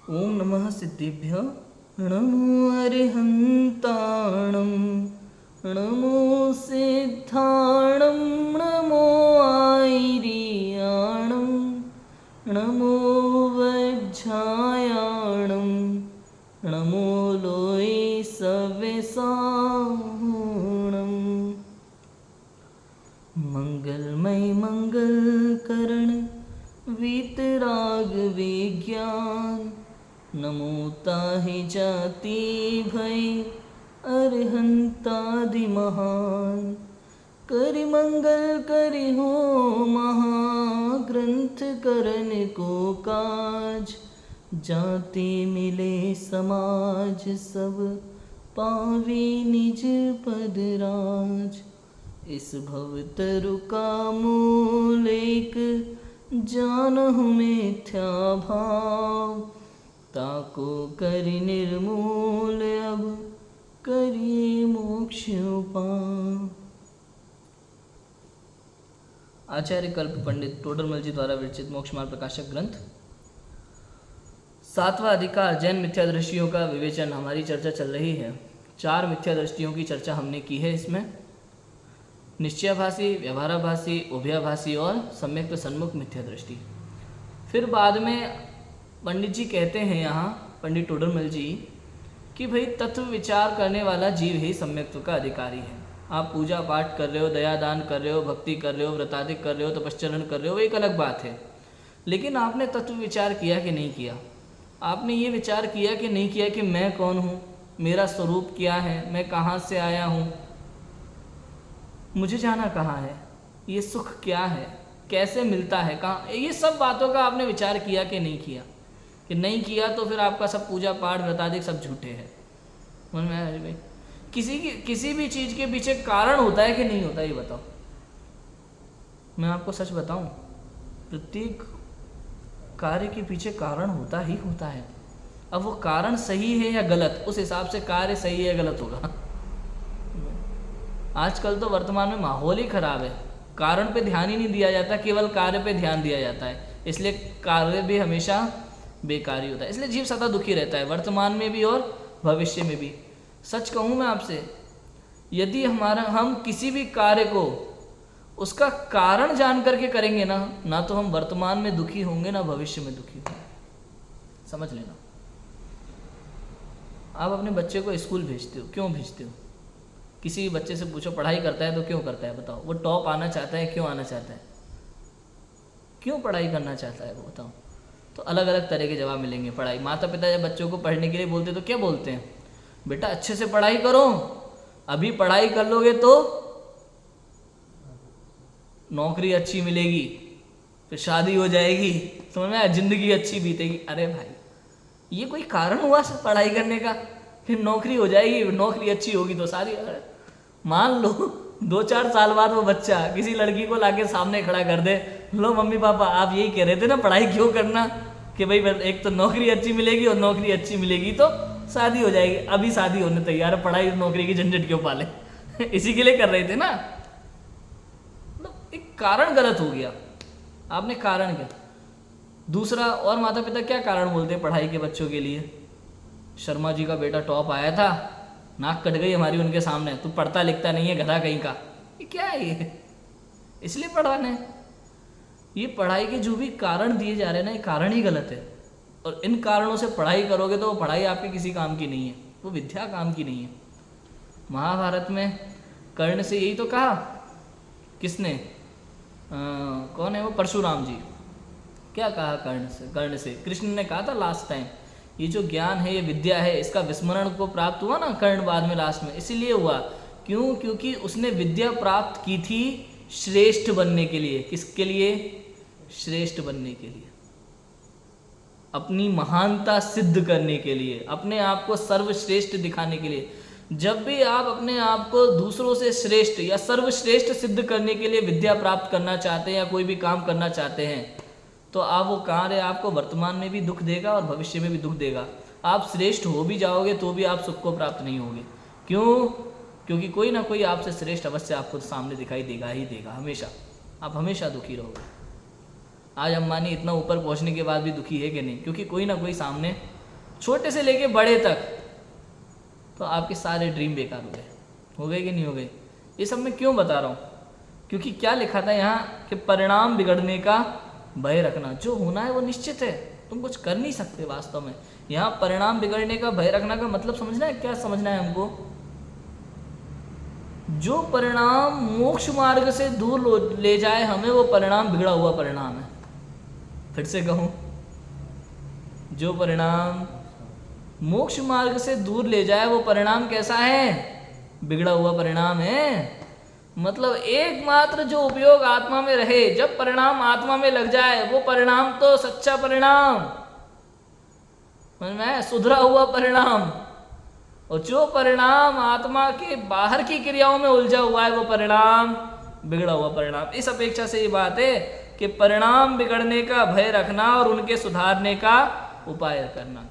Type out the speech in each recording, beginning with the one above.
ओम नमः सिद्धिभ्य नमो अरिहन्ताणं नमो सिद्धाणं नमो आयर्याणं नमो वज्रायाणं नमो लोये सव्यसाहूणम्। मंगलमय मंगलकरण वीतराग विज्ञान नमो ताहि जाति भय अरिहंतादि महान। करि मंगल करि हो महाग्रंथ करन को काज। जाति मिले समाज सब पावे निज पद राज। इस भवतरु का मूल एक जानहु मिथ्या भाव। ताको करि निर्मूल अब करिए मोक्ष उपाय। आचार्य कल्प पंडित टोडरमल जी द्वारा विरचित मोक्षमार्ग प्रकाशक ग्रंथ। 7वां अधिकार जैन मिथ्या दृष्टियों का विवेचन। हमारी चर्चा चल रही है। 4 मिथ्या दृष्टियों की चर्चा हमने की है इसमें। निश्चयाभासी, व्यवहाराभासी, उभयाभासी और सम्यक सन्मुख मिथ्या दृष्टि। फिर बाद में पंडित जी कहते हैं यहाँ, पंडित टोडरमल जी, कि भाई तत्व विचार करने वाला जीव ही सम्यक्त्व का अधिकारी है। आप पूजा पाठ कर रहे हो, दया दान कर रहे हो, भक्ति कर रहे हो, व्रतादिक कर रहे हो, तपश्चरण कर रहे हो, वो एक अलग बात है। लेकिन आपने तत्व विचार किया कि नहीं किया? आपने ये विचार किया कि नहीं किया कि मैं कौन हूँ, मेरा स्वरूप क्या है, मैं कहाँ से आया हूँ, मुझे जाना कहाँ है, ये सुख क्या है, कैसे मिलता है, कहाँ, ये सब बातों का आपने विचार किया कि नहीं किया? कि नहीं किया तो फिर आपका सब पूजा पाठ व्रतादिक सब झूठे हैं। मन में आया भाई, किसी भी चीज़ के पीछे कारण होता है कि नहीं होता, ये बताओ। मैं आपको सच बताऊं, प्रत्येक कार्य के पीछे कारण होता ही होता है। अब वो कारण सही है या गलत, उस हिसाब से कार्य सही है या गलत होगा। आजकल तो वर्तमान में माहौल ही खराब है, कारण पे ध्यान ही नहीं दिया जाता, केवल कार्य पे ध्यान दिया जाता है। इसलिए कार्य भी हमेशा बेकार ही होता है। इसलिए जीव सदा दुखी रहता है, वर्तमान में भी और भविष्य में भी। सच कहूँ मैं आपसे, यदि हम किसी भी कार्य को उसका कारण जान करके करेंगे ना तो हम वर्तमान में दुखी होंगे, ना भविष्य में दुखी होंगे। समझ लेना। आप अपने बच्चे को स्कूल भेजते हो, क्यों भेजते हो? किसी बच्चे से पूछो पढ़ाई करता है तो क्यों करता है, बताओ। वो टॉप आना चाहता है, क्यों आना चाहता है, क्यों पढ़ाई करना चाहता है, वो बताओ। तो अलग अलग तरह के जवाब मिलेंगे। पढ़ाई, माता पिता जब बच्चों को पढ़ने के लिए बोलते तो क्या बोलते हैं? बेटा अच्छे से पढ़ाई करो, अभी पढ़ाई कर लोगे तो नौकरी अच्छी मिलेगी, फिर शादी हो जाएगी, समझ में आया, जिंदगी अच्छी बीतेगी। अरे भाई, ये कोई कारण हुआ पढ़ाई करने का? फिर नौकरी हो जाएगी, नौकरी अच्छी होगी तो सारी। मान लो 2-4 साल बाद वो बच्चा किसी लड़की को लाके सामने खड़ा कर दे, लो मम्मी पापा आप यही कह रहे थे ना पढ़ाई क्यों करना, कि भाई एक तो नौकरी अच्छी मिलेगी और नौकरी अच्छी मिलेगी तो शादी हो जाएगी। अभी शादी होने तैयार है, पढ़ाई नौकरी की झंझट क्यों पाले? इसी के लिए कर रहे थे ना। एक कारण गलत हो गया, आपने कारण क्या। दूसरा, और माता पिता क्या कारण बोलते हैं पढ़ाई के बच्चों के लिए? शर्मा जी का बेटा टॉप आया था, नाक कट गई हमारी उनके सामने, तू पढ़ता लिखता नहीं है, गधा कहीं का। ये क्या है ये? इसलिए पढ़ाने। ये पढ़ाई के जो भी कारण दिए जा रहे हैं ना, ये कारण ही गलत है। और इन कारणों से पढ़ाई करोगे तो वो पढ़ाई आपके किसी काम की नहीं है, वो विद्या काम की नहीं है। महाभारत में कर्ण से यही तो कहा, किसने, कौन है वो, परशुराम जी। क्या कहा कर्ण से कृष्ण ने कहा था लास्ट टाइम, ये जो ज्ञान है, ये विद्या है, इसका विस्मरण को प्राप्त हुआ ना कर्ण बाद में लास्ट में, इसीलिए हुआ। क्यों? क्योंकि उसने विद्या प्राप्त की थी श्रेष्ठ बनने के लिए। किसके लिए? श्रेष्ठ बनने के लिए, अपनी महानता सिद्ध करने के लिए, अपने आप को सर्वश्रेष्ठ दिखाने के लिए। जब भी आप अपने आप को दूसरों से श्रेष्ठ या सर्वश्रेष्ठ सिद्ध करने के लिए विद्या प्राप्त करना चाहते हैं या कोई भी काम करना चाहते हैं, तो आप वो कार्य आपको वर्तमान में भी दुख देगा और भविष्य में भी दुख देगा। आप श्रेष्ठ हो भी जाओगे तो भी आप सुख को प्राप्त नहीं होगे। क्यों? क्योंकि कोई ना कोई आपसे श्रेष्ठ अवश्य आपको सामने दिखाई देगा ही देगा, हमेशा। आप हमेशा दुखी रहोगे। आज अंबानी इतना ऊपर पहुंचने के बाद भी दुखी है कि नहीं? क्योंकि कोई ना कोई सामने, छोटे से लेके बड़े तक, तो आपके सारे ड्रीम बेकार हो गए कि नहीं हो गए? ये सब मैं क्यों बता रहा हूँ? क्योंकि क्या लिखा था यहाँ कि परिणाम बिगड़ने का भय रखना। जो होना है वो निश्चित है, तुम कुछ कर नहीं सकते वास्तव में। यहाँ परिणाम बिगड़ने का भय रखना का मतलब समझना है, क्या समझना है हमको? जो परिणाम मोक्ष मार्ग से दूर ले जाए हमें, वो परिणाम बिगड़ा हुआ परिणाम है। फिर से कहूं, जो परिणाम मोक्ष मार्ग से दूर ले जाए वो परिणाम कैसा है? बिगड़ा हुआ परिणाम है। मतलब एकमात्र जो उपयोग आत्मा में रहे, जब परिणाम आत्मा में लग जाए वो परिणाम तो सच्चा परिणाम, समझ में, सुधरा हुआ परिणाम। और जो परिणाम आत्मा के बाहर की क्रियाओं में उलझा हुआ है वो परिणाम बिगड़ा हुआ परिणाम। इस अपेक्षा से ये बात है कि परिणाम बिगड़ने का भय रखना और उनके सुधारने का उपाय करना।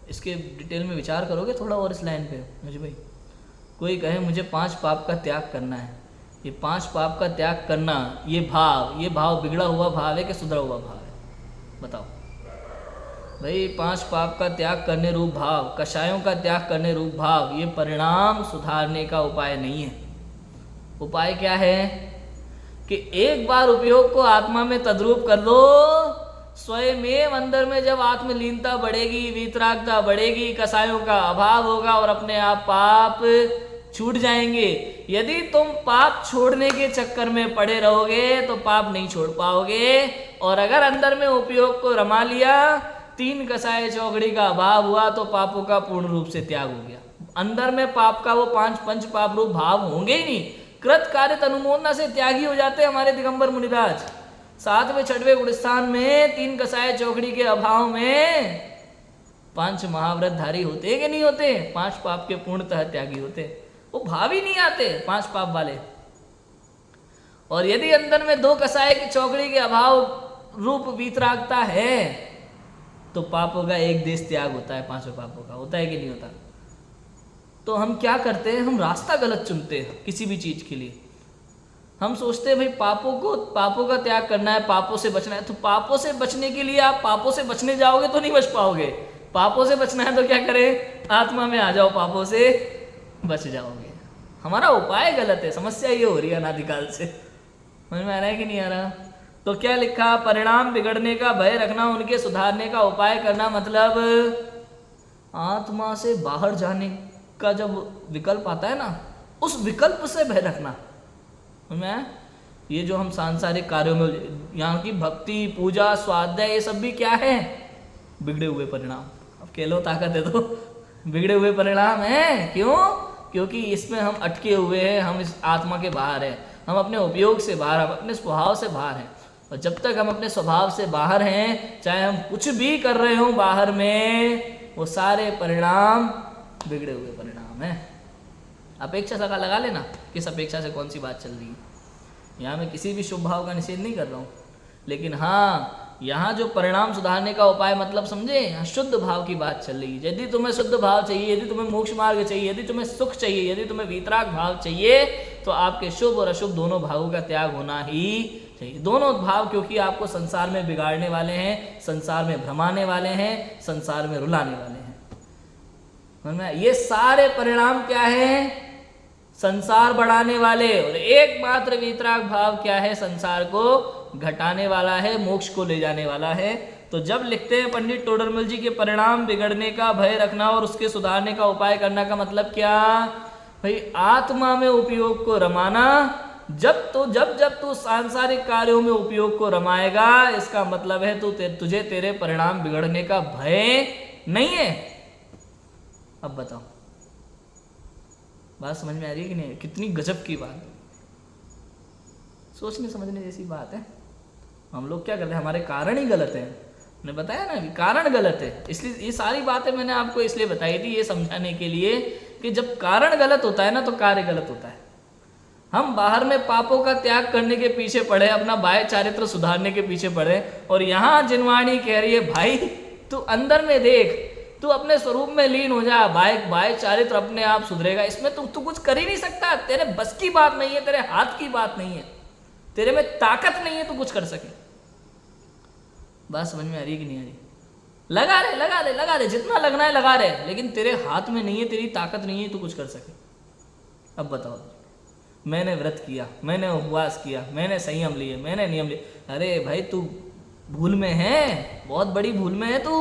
इसके डिटेल में विचार करोगे थोड़ा और इस लाइन पे मुझे भाई? कोई कहे मुझे 5 पाप का त्याग करना है, ये 5 पाप का त्याग करना, ये भाव बिगड़ा हुआ भाव है कि सुधरा हुआ भाव है? बताओ भाई। 5 पाप का त्याग करने रूप भाव, कषायों का त्याग करने रूप भाव, ये परिणाम सुधारने का उपाय नहीं है। उपाय क्या है कि एक बार उपयोग को आत्मा में तद्रूप कर लो, स्वयं अंदर में जब आत्मलीनता बढ़ेगी, वीतरागता बढ़ेगी, कसायों का अभाव होगा और अपने आप पाप छूट जाएंगे। यदि तुम पाप छोड़ने के चक्कर में पड़े रहोगे तो पाप नहीं छोड़ पाओगे। और अगर अंदर में उपयोग को रमा लिया, 3 कसाय चौकड़ी का अभाव हुआ तो पापों का पूर्ण रूप से त्याग हो गया। अंदर में पाप का वो 5 पंच पाप रूप भाव होंगे ही नहीं। कृत कार्य अनुमोदना से त्यागी हो जाते हमारे दिगंबर मुनिराज। 7वें 6वें गुणस्थान में 3 कसाय चौकड़ी के अभाव में 5 महाव्रतधारी होते कि नहीं होते? 5 पाप के पूर्णतः त्यागी होते। वो भाव ही नहीं आते 5 पाप वाले। और यदि अंदर में 2 कसाय की चौकड़ी के अभाव रूप वीतरागता है तो पापों का एक देश त्याग होता है। 5 पापों का होता है कि नहीं होता? तो हम क्या करते हैं? हम रास्ता गलत चुनते हैं किसी भी चीज के लिए। हम सोचते हैं भाई पापों का त्याग करना है, पापों से बचना है। तो पापों से बचने के लिए आप पापों से बचने जाओगे तो नहीं बच पाओगे। पापों से बचना है तो क्या करें? आत्मा में आ जाओ, पापों से बच जाओगे। हमारा उपाय गलत है, समस्या ये हो रही है अनादिकाल से। समझ में आ रहा है कि नहीं आ रहा? तो क्या लिखा? परिणाम बिगड़ने का भय रखना, उनके सुधारने का उपाय करना। मतलब आत्मा से बाहर जाने का जब विकल्प आता है ना, उस विकल्प से भय रखना। मैं ये जो हम सांसारिक कार्यों में, यहाँ की भक्ति, पूजा, स्वाध्याय, ये सब भी क्या है? बिगड़े हुए परिणाम। अब कह लो ताकत है तो बिगड़े हुए परिणाम है। क्यों? क्योंकि इसमें हम अटके हुए हैं, हम इस आत्मा के बाहर हैं, हम अपने उपयोग से बाहर, हम अपने स्वभाव से बाहर हैं। और जब तक हम अपने स्वभाव से बाहर हैं, चाहे हम कुछ भी कर रहे हो बाहर में, वो सारे परिणाम बिगड़े हुए परिणाम है। अपेक्षा लगा लगा लेना, किस अपेक्षा से कौन सी बात चल रही है। यहाँ मैं किसी भी शुभ भाव का निषेध नहीं कर रहा हूँ, लेकिन हाँ, यहाँ जो परिणाम सुधारने का उपाय मतलब समझे, यहाँ शुद्ध भाव की बात चल रही है। यदि तुम्हें शुद्ध भाव चाहिए, यदि तुम्हें मोक्ष मार्ग चाहिए, यदि तुम्हें सुख चाहिए, यदि तुम्हें वीतराग भाव चाहिए, तो आपके शुभ और अशुभ दोनों भावों का त्याग होना ही चाहिए। दोनों भाव, क्योंकि आपको संसार में बिगाड़ने वाले हैं, संसार में भ्रमाने वाले हैं, संसार में रुलाने वाले हैं। ये सारे परिणाम क्या है? संसार बढ़ाने वाले। और एकमात्र वीतराग भाव क्या है? संसार को घटाने वाला है, मोक्ष को ले जाने वाला है। तो जब लिखते हैं पंडित टोडरमल जी के परिणाम बिगड़ने का भय रखना और उसके सुधारने का उपाय करना का मतलब क्या? भाई आत्मा में उपयोग को रमाना। जब तू सांसारिक कार्यों में उपयोग को रमाएगा, इसका मतलब है तुझे तेरे परिणाम बिगड़ने का भय नहीं है। अब बताओ, बात समझ में आ रही है कि नहीं? कितनी गजब की बात, सोचने समझने जैसी बात है। हम लोग क्या करते हैं? हमारे कारण ही गलत है। मैंने बताया ना कि कारण गलत है। इसलिए ये सारी बातें मैंने आपको इसलिए बताई थी, ये समझाने के लिए कि जब कारण गलत होता है ना, तो कार्य गलत होता है। हम बाहर में पापों का त्याग करने के पीछे पड़े, अपना बाह्य चारित्र सुधारने के पीछे पड़े, और यहाँ जिनवाणी कह रही है भाई तू अंदर में देख, तू अपने स्वरूप में लीन हो जा, बाह्य चारित्र अपने आप सुधरेगा। इसमें तू कुछ कर ही नहीं सकता, तेरे बस की बात नहीं है, तेरे हाथ की बात नहीं है, तेरे में ताकत नहीं है तू कुछ कर सके। बात समझ में आ रही है कि नहीं आ रही? लगा रहे लगा रहे लगा रहे, जितना लगना है लगा रहे, लेकिन तेरे हाथ में नहीं है, तेरी ताकत नहीं है तू कुछ कर सके। अब बताओ, मैंने व्रत किया, मैंने उपवास किया, मैंने संयम लिए, मैंने नियम लिए, अरे भाई तू भूल में है, बहुत बड़ी भूल में है तू।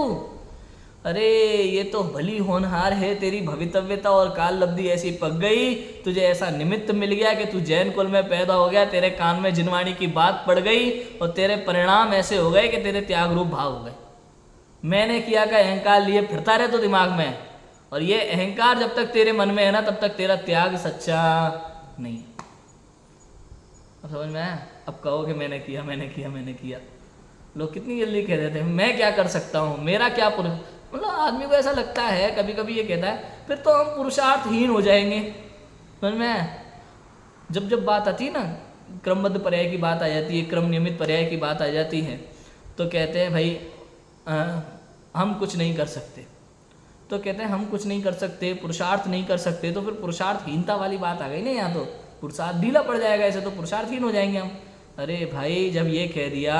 अरे ये तो भली होनहार है, तेरी भवितव्यता और काल लब्धि ऐसी पक गई, तुझे ऐसा निमित्त मिल गया कि तू जैन कुल में पैदा हो गया, तेरे कान में जिनवाणी की बात पड़ गई और तेरे परिणाम ऐसे हो गए कि तेरे त्याग रूप भाव हो गए। मैंने किया का अहंकार लिए फिरता रहे तो दिमाग में, और ये अहंकार जब तक तेरे मन में है ना तब तक तेरा त्याग सच्चा नहीं है। अब समझ में आया? अब कहो कि मैंने किया मैंने किया मैंने किया। लोग कितनी जल्दी कह देते हैं मैं क्या कर सकता हूँ, मेरा क्या मतलब आदमी को ऐसा लगता है कभी कभी, ये कहता है फिर तो हम पुरुषार्थहीन हो जाएंगे। समझ में आया? जब जब बात आती है ना, क्रमबद्ध पर्याय की बात आ जाती है, क्रम नियमित पर्याय की बात आ जाती है, तो कहते हैं भाई हम कुछ नहीं कर सकते, तो कहते हैं हम कुछ नहीं कर सकते, पुरुषार्थ नहीं कर सकते, तो फिर पुरुषार्थहीनता वाली बात आ गई ना यहाँ, तो पुरुषार्थ ढीला पड़ जाएगा, ऐसे तो पुरुषार्थहीन हो जाएंगे हम। अरे भाई जब ये कह दिया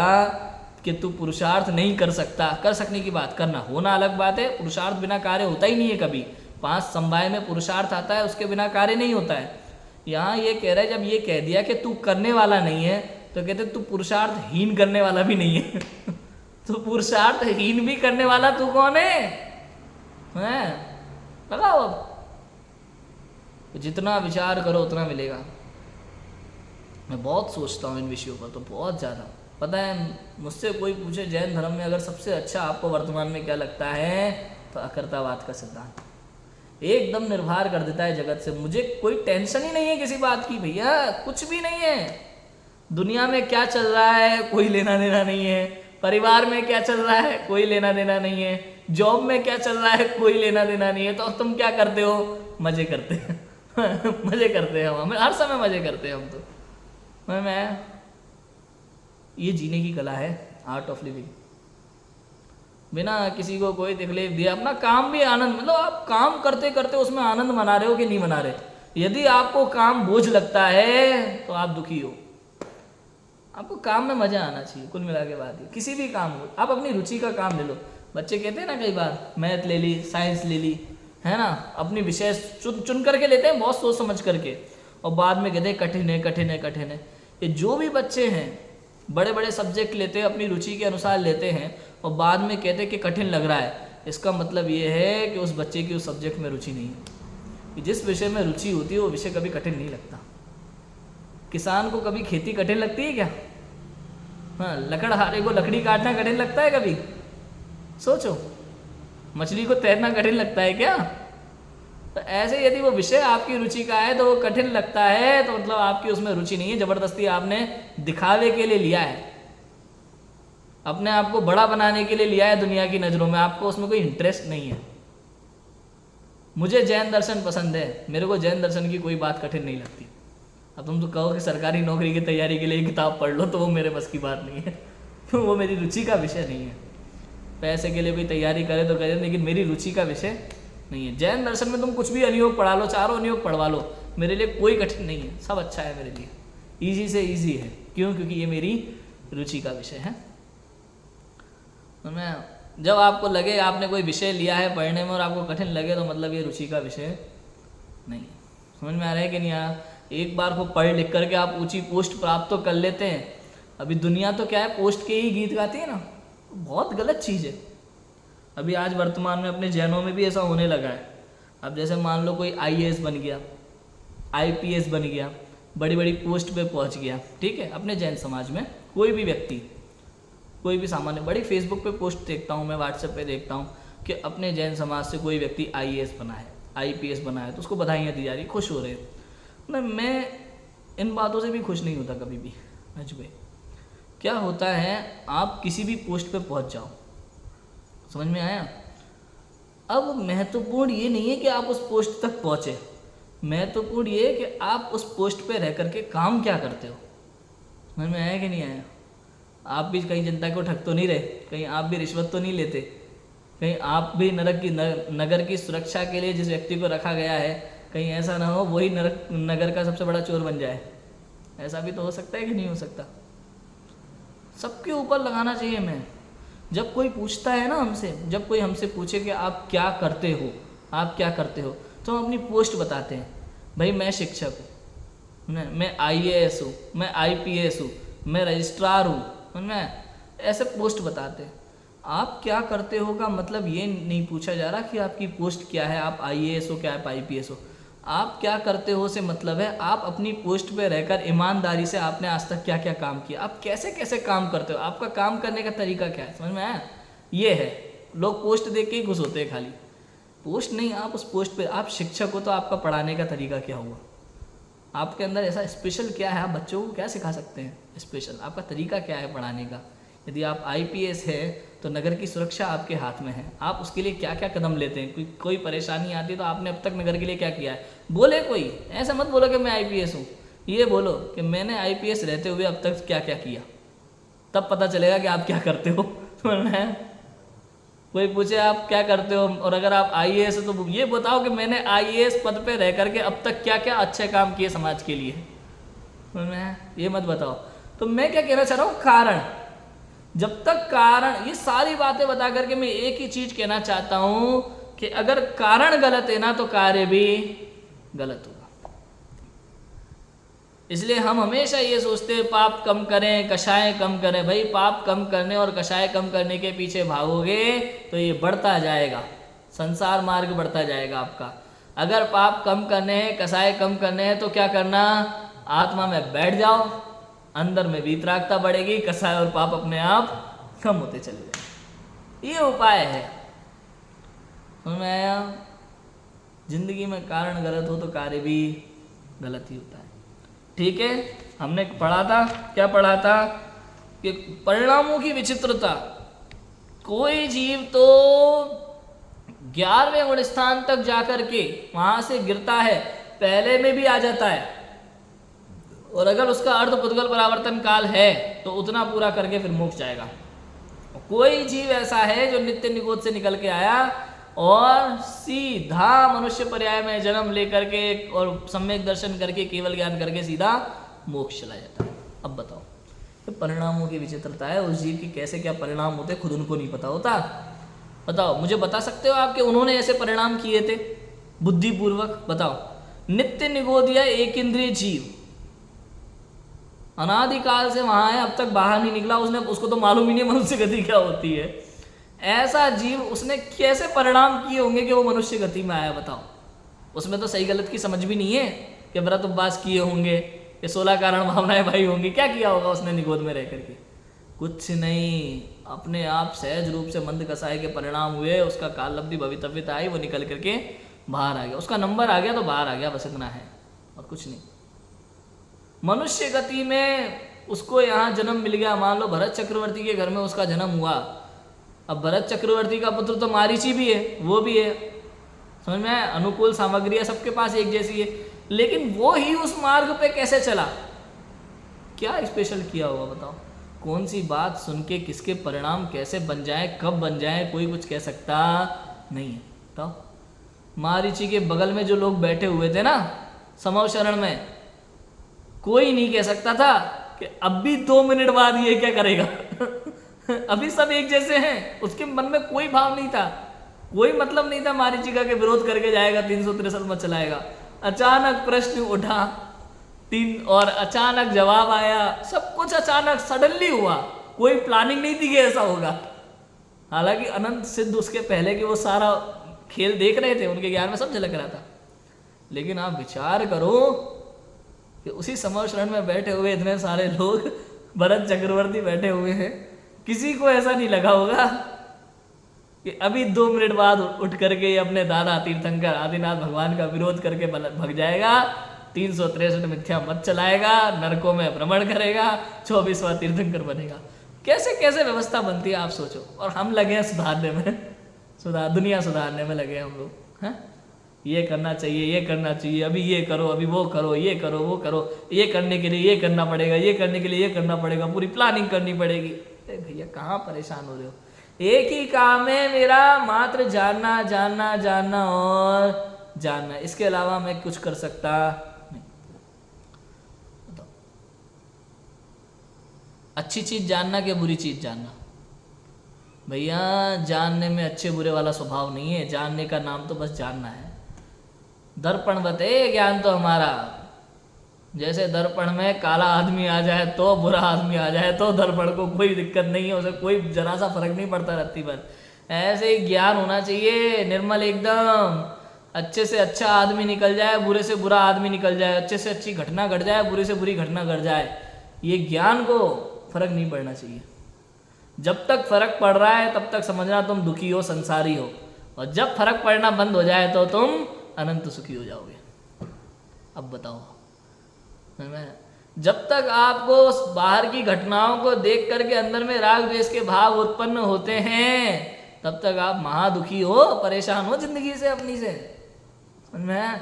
कि तू पुरुषार्थ नहीं कर सकता, कर सकने की बात, करना होना अलग बात है, पुरुषार्थ बिना कार्य होता ही नहीं है कभी। 5 समवाय में पुरुषार्थ आता है, उसके बिना कार्य नहीं होता है। यहाँ ये कह रहा है जब ये कह दिया कि तू करने वाला नहीं है, तो कहते तू पुरुषार्थहीन करने वाला भी नहीं है तो पुरुषार्थहीन भी करने वाला तू कौन है? लगाओ अब, तो जितना विचार करो उतना मिलेगा। मैं बहुत सोचता हूँ इन विषयों पर, तो बहुत ज़्यादा। पता है मुझसे कोई पूछे जैन धर्म में अगर सबसे अच्छा आपको वर्तमान में क्या लगता है, तो अकर्तावाद का सिद्धांत एकदम निर्भर कर देता है जगत से। मुझे कोई टेंशन ही नहीं है किसी बात की भैया, कुछ भी नहीं है। दुनिया में क्या चल रहा है कोई लेना देना नहीं है, परिवार में क्या चल रहा है कोई लेना देना नहीं है, जॉब में क्या चल रहा है कोई लेना देना नहीं है। तो तुम क्या करते हो? मजे करते हैं मजे करते हैं हम, हर समय मजे करते हैं हम। तो मैं ये जीने की कला है, आर्ट ऑफ लिविंग, बिना किसी को कोई तकलीफ दिया, अपना काम भी आनंद, मतलब आप काम करते करते उसमें आनंद मना रहे हो कि नहीं मना रहे। यदि आपको काम बोझ लगता है तो आप दुखी हो। आपको काम में मजा आना चाहिए, कुल मिला के बात है। किसी भी काम हो, आप अपनी रुचि का काम ले लो। बच्चे कहते हैं ना कई बार मैथ ले ली, साइंस ले ली, है ना, अपनी विषय चुन करके लेते हैं बहुत सोच समझ करके, और बाद में कहते हैं कठिन है कठिन है कठिन है। ये जो भी बच्चे हैं बड़े बड़े सब्जेक्ट लेते हैं, अपनी रुचि के अनुसार लेते हैं, और बाद में कहते हैं कि कठिन लग रहा है, इसका मतलब ये है कि उस बच्चे की उस सब्जेक्ट में रुचि नहीं है। जिस विषय में रुचि होती है वो विषय कभी कठिन नहीं लगता। किसान को कभी खेती कठिन लगती है क्या? हाँ, लकड़हारे को लकड़ी काटना कठिन लगता है कभी? सोचो। मछली को तैरना कठिन लगता है क्या? तो ऐसे यदि वो विषय आपकी रुचि का है तो वो कठिन लगता है, तो मतलब आपकी उसमें रुचि नहीं है, जबरदस्ती आपने दिखावे के लिए लिया है, अपने आप को बड़ा बनाने के लिए लिया है दुनिया की नज़रों में, आपको उसमें कोई इंटरेस्ट नहीं है। मुझे जैन दर्शन पसंद है, मेरे को जैन दर्शन की कोई बात कठिन नहीं लगती। अब तुम तो कहो कि सरकारी नौकरी की तैयारी के लिए किताब पढ़ लो, तो वो मेरे बस की बात नहीं है तो वो मेरी रुचि का विषय नहीं है। पैसे के लिए कोई तैयारी करे तो करे, लेकिन मेरी रुचि का विषय नहीं है। जैन दर्शन में तुम कुछ भी अनुयोग पढ़ा लो, चारों अनुयोग पढ़वा लो, मेरे लिए कोई कठिन नहीं है, सब अच्छा है मेरे लिए, ईजी से ईजी है। क्यों? क्योंकि ये मेरी रुचि का विषय है। तो मैं जब आपको लगे आपने कोई विषय लिया है पढ़ने में और आपको कठिन लगे, तो मतलब ये रुचि का विषय नहीं है। समझ में आ रहा है कि नहीं आ रहा? एक बार को पढ़ लिख करके आप ऊंची पोस्ट प्राप्त तो कर लेते हैं। अभी दुनिया तो क्या है, पोस्ट के ही गीत गाती है ना, बहुत गलत चीज़ है। अभी आज वर्तमान में अपने जैनों में भी ऐसा होने लगा है। अब जैसे मान लो कोई IAS बन गया, IPS बन गया, बड़ी बड़ी पोस्ट पे पहुंच गया, ठीक है, अपने जैन समाज में कोई भी व्यक्ति, कोई भी सामान्य, बड़ी फेसबुक पे पोस्ट देखता हूँ मैं, व्हाट्सएप पे देखता हूँ कि अपने जैन समाज से कोई व्यक्ति IAS बना है, IPS बना है, तो उसको बधाइयाँ दी जा रही, खुश हो रहे हैं। मैं इन बातों से भी खुश नहीं होता कभी भी। भाई क्या होता है, आप किसी भी पोस्ट पे पहुंच जाओ, समझ में आया? अब महत्वपूर्ण ये नहीं है कि आप उस पोस्ट तक पहुंचे, महत्वपूर्ण ये है कि आप उस पोस्ट पे रह करके काम क्या करते हो। समझ में आया कि नहीं आया? आप भी कहीं जनता को ठग तो नहीं रहे, कहीं आप भी रिश्वत तो नहीं लेते, कहीं आप भी नगर की सुरक्षा के लिए जिस व्यक्ति को रखा गया है, कहीं ऐसा ना हो वही नगर का सबसे बड़ा चोर बन जाए। ऐसा भी तो हो सकता है कि नहीं हो सकता? सबके ऊपर लगाना चाहिए। मैं जब कोई पूछता है ना हमसे, जब कोई हमसे पूछे कि आप क्या करते हो, आप क्या करते हो, तो हम अपनी पोस्ट बताते हैं। भाई मैं शिक्षक हूँ, मैं IAS हूँ, मैं IPS हूँ, मैं रजिस्ट्रार हूँ, समझ में, ऐसे पोस्ट बताते हैं। आप क्या करते हो का मतलब ये नहीं पूछा जा रहा कि आपकी पोस्ट क्या है, आप IAS हो क्या, आप IPS हो। आप क्या करते हो से मतलब है आप अपनी पोस्ट पे रहकर ईमानदारी से आपने आज तक क्या क्या काम किया, आप कैसे कैसे काम करते हो, आपका काम करने का तरीका क्या है, समझ में आया। ये है, लोग पोस्ट देख के ही खुश होते हैं खाली, पोस्ट नहीं, आप उस पोस्ट पे, आप शिक्षक हो तो आपका पढ़ाने का तरीका क्या हुआ, आपके अंदर ऐसा स्पेशल क्या है, आप बच्चों को क्या सिखा सकते हैं स्पेशल, आपका तरीका क्या है पढ़ाने का। यदि आप IPS है तो नगर की सुरक्षा आपके हाथ में है, आप उसके लिए क्या क्या कदम लेते हैं, कोई परेशानी आती है तो आपने अब तक नगर के लिए क्या किया है। बोले कोई, ऐसा मत बोलो कि मैं IPS हूँ, ये बोलो कि मैंने IPS रहते हुए अब तक क्या क्या किया, तब पता चलेगा कि आप क्या करते हो। कोई पूछे आप क्या करते हो, और अगर आप IAS हो तो ये बताओ कि मैंने IAS पद पे रह करके अब तक क्या क्या अच्छे काम किए समाज के लिए, ये मत बताओ। तो मैं क्या कहना चाह रहा हूँ, कारण, जब तक कारण, ये सारी बातें बता करके मैं एक ही चीज कहना चाहता हूं कि अगर कारण गलत है ना तो कार्य भी गलत होगा। इसलिए हम हमेशा ये सोचते हैं पाप कम करें, कषाय कम करें। भाई पाप कम करने और कषाय कम करने के पीछे भागोगे तो ये बढ़ता जाएगा, संसार मार्ग बढ़ता जाएगा आपका। अगर पाप कम करने हैं, कषाय कम करने हैं तो क्या करना, आत्मा में बैठ जाओ, अंदर में वीतरागता बढ़ेगी, कषाय और पाप अपने आप कम होते चले जाएंगे। ये उपाय है। समझ आया। जिंदगी में कारण गलत हो तो कार्य भी गलत ही होता है। ठीक है, हमने पढ़ा था, क्या पढ़ा था कि परिणामों की विचित्रता। कोई जीव तो 11वें गुण स्थान तक जाकर के वहां से गिरता है, पहले में भी आ जाता है, और अगर उसका अर्ध पुद्गल परावर्तन काल है तो उतना पूरा करके फिर मोक्ष जाएगा। कोई जीव ऐसा है जो नित्य निगोद से निकल के आया और सीधा मनुष्य पर्याय में जन्म लेकर के और सम्यक दर्शन करके केवल ज्ञान करके सीधा मोक्ष चला जाता है। अब बताओ, तो परिणामों की विचित्रता है, उस जीव की कैसे क्या परिणाम होते खुद उनको नहीं पता होता। बताओ, मुझे बता सकते हो आप कि उन्होंने ऐसे परिणाम किए थे बुद्धिपूर्वक? बताओ। नित्य निगोदिया एक इंद्रिय जीव अनादिकाल से वहां है, अब तक बाहर नहीं निकला, उसको तो मालूम ही नहीं मनुष्य गति क्या होती है। ऐसा जीव उसने कैसे परिणाम किए होंगे कि वो मनुष्य गति में आया? बताओ। उसमें तो सही गलत की समझ भी नहीं है कि व्रत उपवास किए होंगे, कि 16 कारण भावनाएं भाई होंगी, क्या किया होगा उसने निगोद में रह करके? कुछ नहीं, अपने आप सहज रूप से मंद कसाय के परिणाम हुए, उसका काल लब्धि भवितव्यता आई, वो निकल करके बाहर आ गया, उसका नंबर आ गया तो बाहर आ गया, बस इतना है और कुछ नहीं। मनुष्य गति में उसको यहाँ जन्म मिल गया, मान लो भरत चक्रवर्ती के घर में उसका जन्म हुआ। अब भरत चक्रवर्ती का पुत्र तो मारीची भी है, वो भी है, समझ में आया, अनुकूल सामग्रियां सबके पास एक जैसी है, लेकिन वो ही उस मार्ग पे कैसे चला? क्या स्पेशल किया होगा? बताओ। कौन सी बात सुन के किसके परिणाम कैसे बन जाए, कब बन जाए, कोई कुछ कह सकता नहीं है। बताओ। मारीची के बगल में जो लोग बैठे हुए थे ना समव शरण में, कोई नहीं कह सकता था कि अब भी 2 मिनट बाद ये क्या करेगा। अभी सब एक जैसे हैं, उसके मन में कोई भाव नहीं था, कोई मतलब नहीं था मारीचिका के विरोध करके जाएगा, 363 मत चलाएगा। अचानक प्रश्न उठा, और अचानक जवाब आया, सब कुछ अचानक सडनली हुआ, कोई प्लानिंग नहीं थी कि ऐसा होगा। हालांकि अनंत सिद्ध उसके पहले कि वो सारा खेल देख रहे थे, उनके ज्ञान में सब झलक रहा था। लेकिन आप विचार करो कि उसी समव शरण में बैठे हुए इतने सारे लोग, भरत चक्रवर्ती बैठे हुए हैं, किसी को ऐसा नहीं लगा होगा कि अभी 2 मिनट बाद उठ करके अपने दादा तीर्थंकर आदिनाथ भगवान का विरोध करके भग जाएगा, 363 मिथ्या मत चलाएगा, नरकों में भ्रमण करेगा, 24वां तीर्थंकर बनेगा। कैसे कैसे व्यवस्था बनती है आप सोचो। और हम लगे हैं सुधारने में, दुनिया सुधारने में लगे हैं हम लोग। हैं, ये करना चाहिए, ये करना चाहिए, अभी ये करो, अभी वो करो, ये करो, वो करो, ये करने के लिए ये करना पड़ेगा, ये करने के लिए ये करना पड़ेगा, पूरी प्लानिंग करनी पड़ेगी। भैया कहाँ परेशान हो रहे हो? एक ही काम है मेरा, मात्र जानना जानना जानना और जानना, इसके अलावा मैं कुछ कर सकता नहीं। बताओ, अच्छी चीज जानना कि बुरी चीज जानना? भैया जानने में अच्छे बुरे वाला स्वभाव नहीं है, जानने का नाम तो बस जानना है। दर्पणवत है ज्ञान तो हमारा। जैसे दर्पण में काला आदमी आ जाए तो, बुरा आदमी आ जाए तो दर्पण को कोई दिक्कत नहीं है, उसे कोई जरा सा फर्क नहीं पड़ता रत्ती भर। ऐसे ही ज्ञान होना चाहिए निर्मल एकदम। अच्छे से अच्छा आदमी निकल जाए, बुरे से बुरा आदमी निकल जाए, अच्छे से अच्छी घटना घट जाए, बुरी से बुरी घटना घट जाए, ये ज्ञान को फर्क नहीं पड़ना चाहिए। जब तक फर्क पड़ रहा है तब तक समझना तुम दुखी हो, संसारी हो, और जब फर्क पड़ना बंद हो जाए तो तुम अनंत सुखी हो जाओगे। अब बताओ, जब तक आपको बाहर की घटनाओं को देख करके अंदर में राग द्वेष के भाव उत्पन्न होते हैं, तब तक आप महादुखी हो, परेशान हो जिंदगी से, अपनी से। समझ में आया?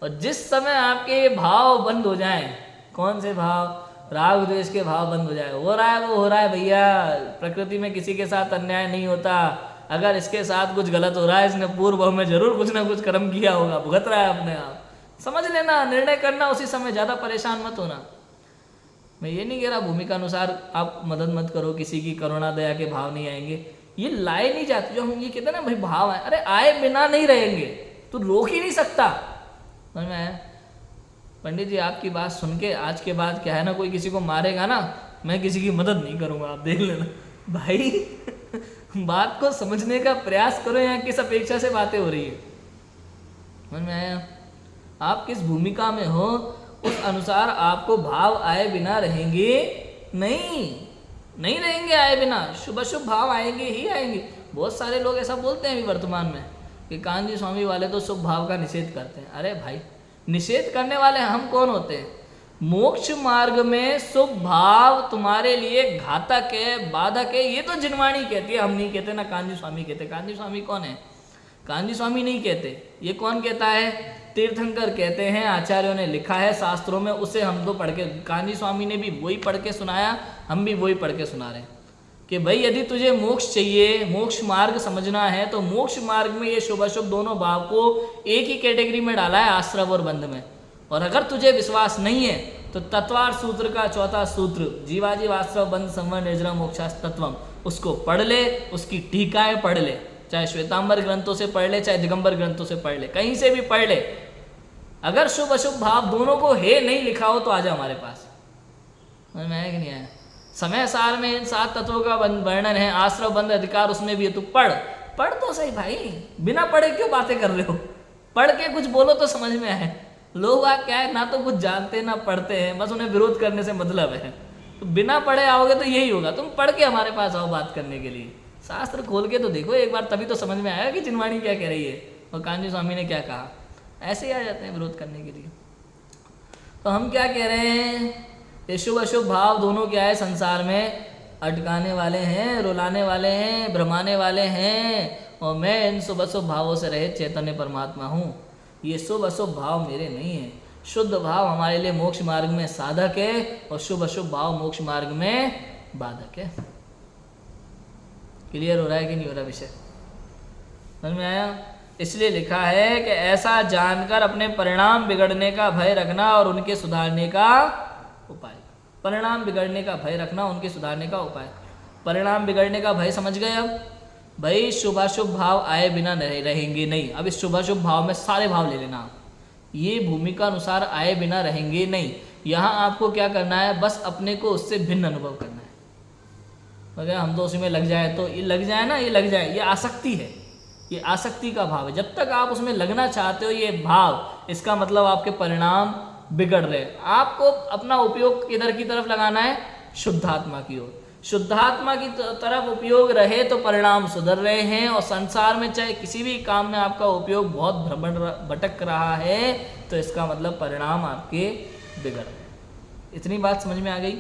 और जिस समय आपके ये भाव बंद हो जाएं, कौन से भाव? राग द्वेष के भाव बंद हो जाए, हो रहा है वो हो रहा है भैया। प्रकृति में किसी के साथ अन्याय नहीं होता। अगर इसके साथ कुछ गलत हो रहा है, इसने पूर्व में जरूर कुछ ना कुछ कर्म किया होगा, भुगत रहा है अपने आप। समझ लेना, निर्णय करना उसी समय, ज़्यादा परेशान मत होना। मैं ये नहीं कह रहा भूमिका अनुसार आप मदद मत करो, किसी की करुणा दया के भाव नहीं आएंगे, ये लाए नहीं जाते। जो हम ये कहते हैं ना भाई भाव आए, अरे आए बिना नहीं रहेंगे, तो रोक ही नहीं सकता। समझ में आया? पंडित जी आपकी बात सुन के आज के बाद क्या है ना, कोई किसी को मारेगा ना, मैं किसी की मदद नहीं करूँगा, आप देख लेना भाई। बात को समझने का प्रयास करो, यहाँ किस अपेक्षा से बातें हो रही है। समझ में आया? आप किस भूमिका में हो उस अनुसार आपको भाव आए बिना रहेंगे नहीं रहेंगे आए बिना। शुभ अशुभ भाव आएंगे ही आएंगे। बहुत सारे लोग ऐसा बोलते हैं अभी वर्तमान में कि कान्जी स्वामी वाले तो शुभ भाव का निषेध करते हैं। अरे भाई, निषेध करने वाले हम कौन होते हैं? मोक्ष मार्ग में शुभ भाव तुम्हारे लिए घातक है, बाधक है, ये तो जिनवाणी कहती है, हम नहीं कहते, ना कान्जी स्वामी कहते। कान्जी स्वामी कौन है? कान्जी स्वामी नहीं कहते, ये कौन कहता है? तीर्थंकर कहते हैं, आचार्यों ने लिखा है शास्त्रों में, उसे हम तो पढ़ के, कान्जी स्वामी ने भी वही पढ़ के सुनाया, हम भी वही पढ़ के सुना रहे हैं कि भाई यदि तुझे मोक्ष चाहिए, मोक्ष मार्ग समझना है, तो मोक्ष मार्ग में ये शुभ अशुभ दोनों भाव को एक ही कैटेगरी में डाला है, आश्रव और बंध में। और अगर तुझे विश्वास नहीं है तो तत्वार सूत्र का चौथा सूत्र, जीवाजीव आश्रव बंध संवर निर्जरा मोक्षास तत्वम, उसको पढ़ ले, उसकी टीकाएं पढ़ ले, चाहे श्वेतांबर ग्रंथों से पढ़ ले, चाहे दिगंबर ग्रंथों से पढ़ ले, कहीं से भी पढ़ ले। अगर शुभ अशुभ भाव दोनों को हे नहीं लिखा हो तो आजा हमारे पास। समझ में आया कि नहीं आया? समय सार में इन 7 तत्वों का वर्णन है, आश्रव बंध अधिकार उसमें भी है। तू पढ़ तो सही भाई, बिना पढ़े क्यों बातें कर रहे हो? पढ़ के कुछ बोलो तो समझ में आए। लोग आ क्या है, ना तो कुछ जानते ना पढ़ते हैं, बस उन्हें विरोध करने से मतलब है। तो बिना पढ़े आओगे तो यही होगा, तुम पढ़ के हमारे पास आओ बात करने के लिए। शास्त्र खोल के तो देखो एक बार, तभी तो समझ में आएगा कि जिनवाणी क्या कह रही है और कान्जी स्वामी ने क्या कहा। ऐसे ही आ जाते हैं विरोध करने के लिए। तो हम क्या कह रहे हैं? ये शुभ अशुभ भाव दोनों क्या है, संसार में अटकाने वाले हैं, रुलाने वाले हैं, भ्रमाने वाले हैं। और मैं इन शुभ अशुभ भावों से रहित चैतन्य परमात्मा हूँ। ये शुभ अशुभ भाव मेरे नहीं है। शुद्ध भाव हमारे लिए मोक्ष मार्ग में साधक है और शुभ अशुभ भाव मोक्ष मार्ग में बाधक है। क्लियर हो रहा है कि नहीं हो रहा विषय? समझ में आया? इसलिए लिखा है कि ऐसा जानकर अपने परिणाम बिगड़ने का भय रखना और उनके सुधारने का उपाय। परिणाम बिगड़ने का भय रखना, उनके सुधारने का उपाय। परिणाम बिगड़ने का भय समझ गए? अब भाई शुभाशुभ भाव आए बिना रहेंगे नहीं। अब इस शुभाशुभ भाव में सारे भाव ले लेना, ये भूमिका अनुसार आए बिना रहेंगे नहीं। यहाँ आपको क्या करना है? बस अपने को उससे भिन्न अनुभव करना है। अगर हम तो उसी में लग जाए तो ये लग जाए ना, ये लग जाए, ये आसक्ति है, ये आसक्ति का भाव है। जब तक आप उसमें लगना चाहते हो ये भाव, इसका मतलब आपके परिणाम बिगड़ रहे। आपको अपना उपयोग किधर की तरफ लगाना है? शुद्धात्मा की ओर। शुद्धात्मा की तरफ उपयोग रहे तो परिणाम सुधर रहे हैं। और संसार में चाहे किसी भी काम में आपका उपयोग बहुत भटक रहा है तो इसका मतलब परिणाम आपके बिगड़ रहे हैं। इतनी बात समझ में आ गई?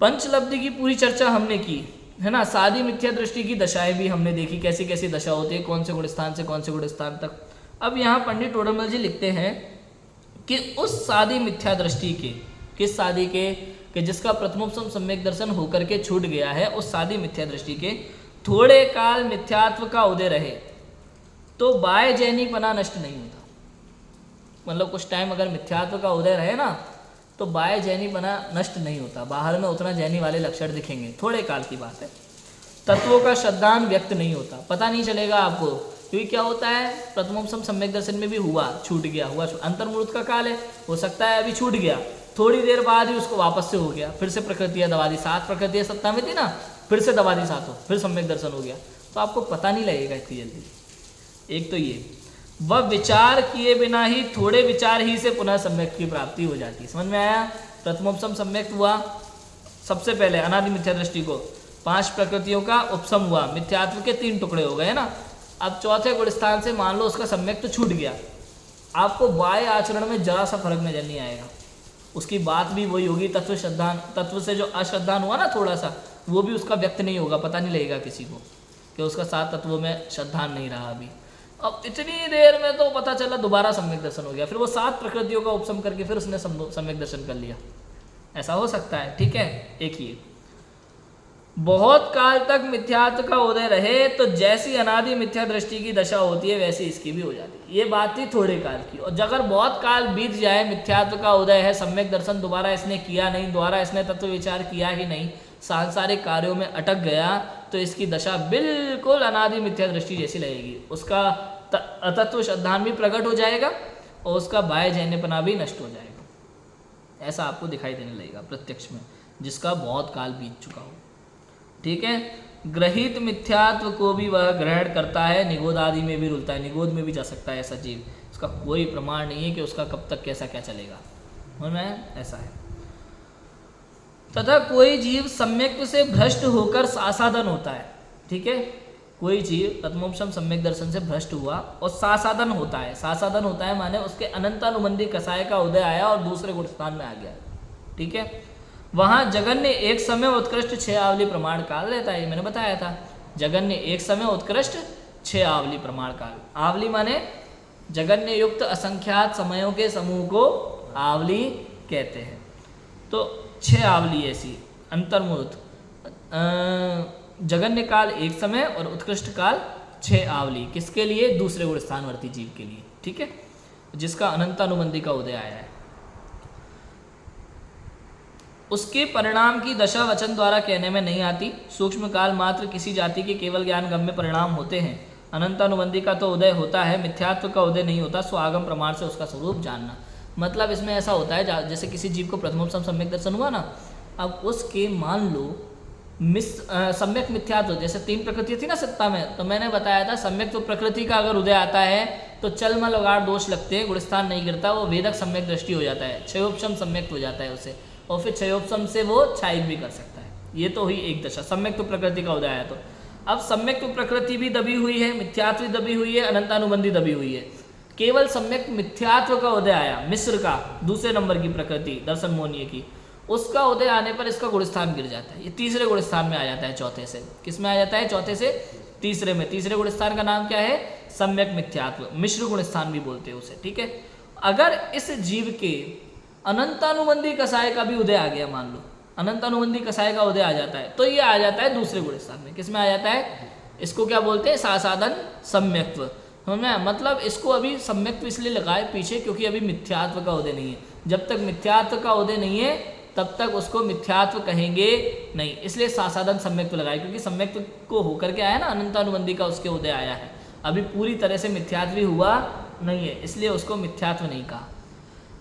पंचलब्धि की पूरी चर्चा हमने की है ना। सादी मिथ्या दृष्टि की दशाएं भी हमने देखी, कैसी कैसी दशा होती है, कौन से गुण स्थान से कौन से गुण स्थान तक। अब यहाँ पंडित टोडरमल जी लिखते हैं कि उस सादी मिथ्या दृष्टि के, किस सादी के, कि जिसका प्रथमोपम सम्यक दर्शन होकर के छूट गया है, उस सादी मिथ्या दृष्टि के थोड़े काल मिथ्यात्व का उदय रहे तो बाह्य जैनीपना नष्ट नहीं होता। मतलब कुछ टाइम अगर मिथ्यात्व का उदय रहे ना तो बाह्य जैनीपना नष्ट नहीं होता, बाहर में उतना जैनी वाले लक्षण दिखेंगे, थोड़े काल की बात है। तत्वों का श्रद्धान व्यक्त नहीं होता, पता नहीं चलेगा आपको, क्योंकि क्या होता है प्रथमोपसम सम्यक दर्शन में भी हुआ छूट गया, हुआ अंतर्मुहूर्त का काल है, हो सकता है अभी छूट गया, थोड़ी देर बाद ही उसको वापस से हो गया, फिर से प्रकृति दवादी 7 प्रकृति सत्ता में थी ना, फिर से दवादी 7 हो, फिर सम्यक दर्शन हो गया, तो आपको पता नहीं लगेगा इतनी जल्दी। एक तो ये, वह विचार किए बिना ही, थोड़े विचार ही से पुनः सम्यक की प्राप्ति हो जाती है। समझ में आया? प्रथमोपसम सम्यक हुआ सबसे पहले अनादि मिथ्या दृष्टि को, 5 प्रकृतियों का उपसम हुआ, मिथ्यात्व के 3 टुकड़े हो गए ना। अब चौथे गुण स्थान से मान लो उसका सम्यक तो छूट गया, आपको बाह्य आचरण में जरा सा फर्क नजर नहीं आएगा, उसकी बात भी वही होगी, तत्व श्रद्धान, तत्व से जो अश्रद्धान हुआ ना थोड़ा सा, वो भी उसका व्यक्त नहीं होगा, पता नहीं लगेगा किसी को कि उसका 7 तत्वों में श्रद्धान नहीं रहा अभी। अब इतनी देर में तो पता चला दोबारा सम्यक दर्शन हो गया, फिर वो 7 प्रकृतियों का उपसम करके फिर उसने सम्यक दर्शन कर लिया, ऐसा हो सकता है। ठीक है, एक ही बहुत काल तक मिथ्यात्व का उदय रहे तो जैसी अनादि मिथ्या दृष्टि की दशा होती है वैसी इसकी भी हो जाती है। ये बात थी थोड़े काल की, और अगर बहुत काल बीत जाए, मिथ्यात्व का उदय है, सम्यक दर्शन दोबारा इसने किया नहीं, दोबारा इसने तत्व विचार किया ही नहीं, सांसारिक कार्यों में अटक गया, तो इसकी दशा बिल्कुल अनादि मिथ्या दृष्टि जैसी लगेगी, उसका अतत्व श्रद्धान भी प्रकट हो जाएगा और उसका बाह्य जैन्यपना भी नष्ट हो जाएगा। ऐसा आपको दिखाई देने लगेगा प्रत्यक्ष में, जिसका बहुत काल बीत चुका हो। ठीक है, ग्रहित मिथ्यात्व को भी वह ग्रहण करता है, निगोद आदि में भी रुलता है, निगोद में भी जा सकता है ऐसा जीव, उसका कोई प्रमाण नहीं है कि उसका कब तक कैसा क्या चलेगा, में ऐसा है। तथा कोई जीव सम्यक से भ्रष्ट होकर सासाधन होता है। ठीक है, कोई जीव प्रथमोपसम सम्यक दर्शन से भ्रष्ट हुआ और सासाधन होता है, सासाधन होता है माने उसके अनंतानुबंधी कसाय का उदय आया और दूसरे गुण स्थान में आ गया। ठीक है, वहाँ जगन्य एक समय उत्कृष्ट 6 आवली प्रमाण काल रहता है, ये मैंने बताया था, जगन्य एक समय उत्कृष्ट 6 आवली प्रमाण काल। आवली माने जगन्य युक्त असंख्यात समयों के समूह को आवली कहते हैं। तो 6 आवली ऐसी अंतर्मुहूर्त, जगन्य काल एक समय और उत्कृष्ट काल 6 आवली, किसके लिए? दूसरे गुण स्थानवर्ती जीव के लिए। ठीक है, जिसका अनंतानुबंधी का उदय आया है, उसके परिणाम की दशा वचन द्वारा कहने में नहीं आती। सूक्ष्म काल मात्र किसी जाति के केवल ज्ञान गम्य परिणाम होते हैं, अनंतानुबंधी का तो उदय होता है, मिथ्यात्व का उदय नहीं होता। स्वागम प्रमाण से उसका स्वरूप जानना, मतलब इसमें ऐसा होता है जैसे किसी जीव को प्रथमोपसम सम्यक दर्शन हुआ ना, अब उसके मान लो सम्यक मिथ्यात्व, जैसे 3 प्रकृति थी ना सत्ता में, तो मैंने बताया था सम्यक तो प्रकृति का अगर उदय आता है तो चल मल वगाड़ दोष लगते हैं, गुणस्थान नहीं गिरता, वो वेदक सम्यक दृष्टि हो जाता है, क्षयोपशम सम्यक हो जाता है उसे, और फिर क्षयोपशम से वो क्षायिक भी कर सकता है। ये तो हुई एक दशा, सम्यक तो प्रकृति का उदय आया। तो अब सम्यक तो प्रकृति भी दबी हुई है, मिथ्यात्व भी दबी हुई है, अनंतानुबंधी दबी हुई है, केवल सम्यक मिथ्यात्व का उदय आया, मिस्र का दूसरे नंबर की प्रकृति दर्शन मोहनीय की, उसका उदय आने पर इसका गुणस्थान गिर जाता है, ये तीसरे गुणस्थान में आ जाता है, चौथे से। किस में आ जाता है? चौथे से तीसरे में। तीसरे गुणस्थान का नाम क्या है? सम्यक मिथ्यात्व, मिश्र गुणस्थान भी बोलते हैं उसे। ठीक है, अगर इस जीव के अनंतानुबंधी कसाय का भी उदय आ गया, मान लो अनंतानुबंधी कसाय का उदय आ जाता है, तो ये आ जाता है दूसरे गुणस्थान में। किस में आ जाता है? इसको क्या बोलते हैं? सासाधन सम्यक्त्व। मतलब इसको अभी सम्यक्त्व इसलिए लगाए पीछे क्योंकि अभी मिथ्यात्व का उदय नहीं है। जब तक मिथ्यात्व का उदय नहीं है तब तक उसको मिथ्यात्व कहेंगे नहीं, इसलिए सासाधन सम्यक्त्व लगाए, क्योंकि सम्यक्त्व को होकर के आया ना, अनंतानुबंधी का उसके उदय आया है, अभी पूरी तरह से मिथ्यात्व हुआ नहीं है, इसलिए उसको मिथ्यात्व नहीं कहा।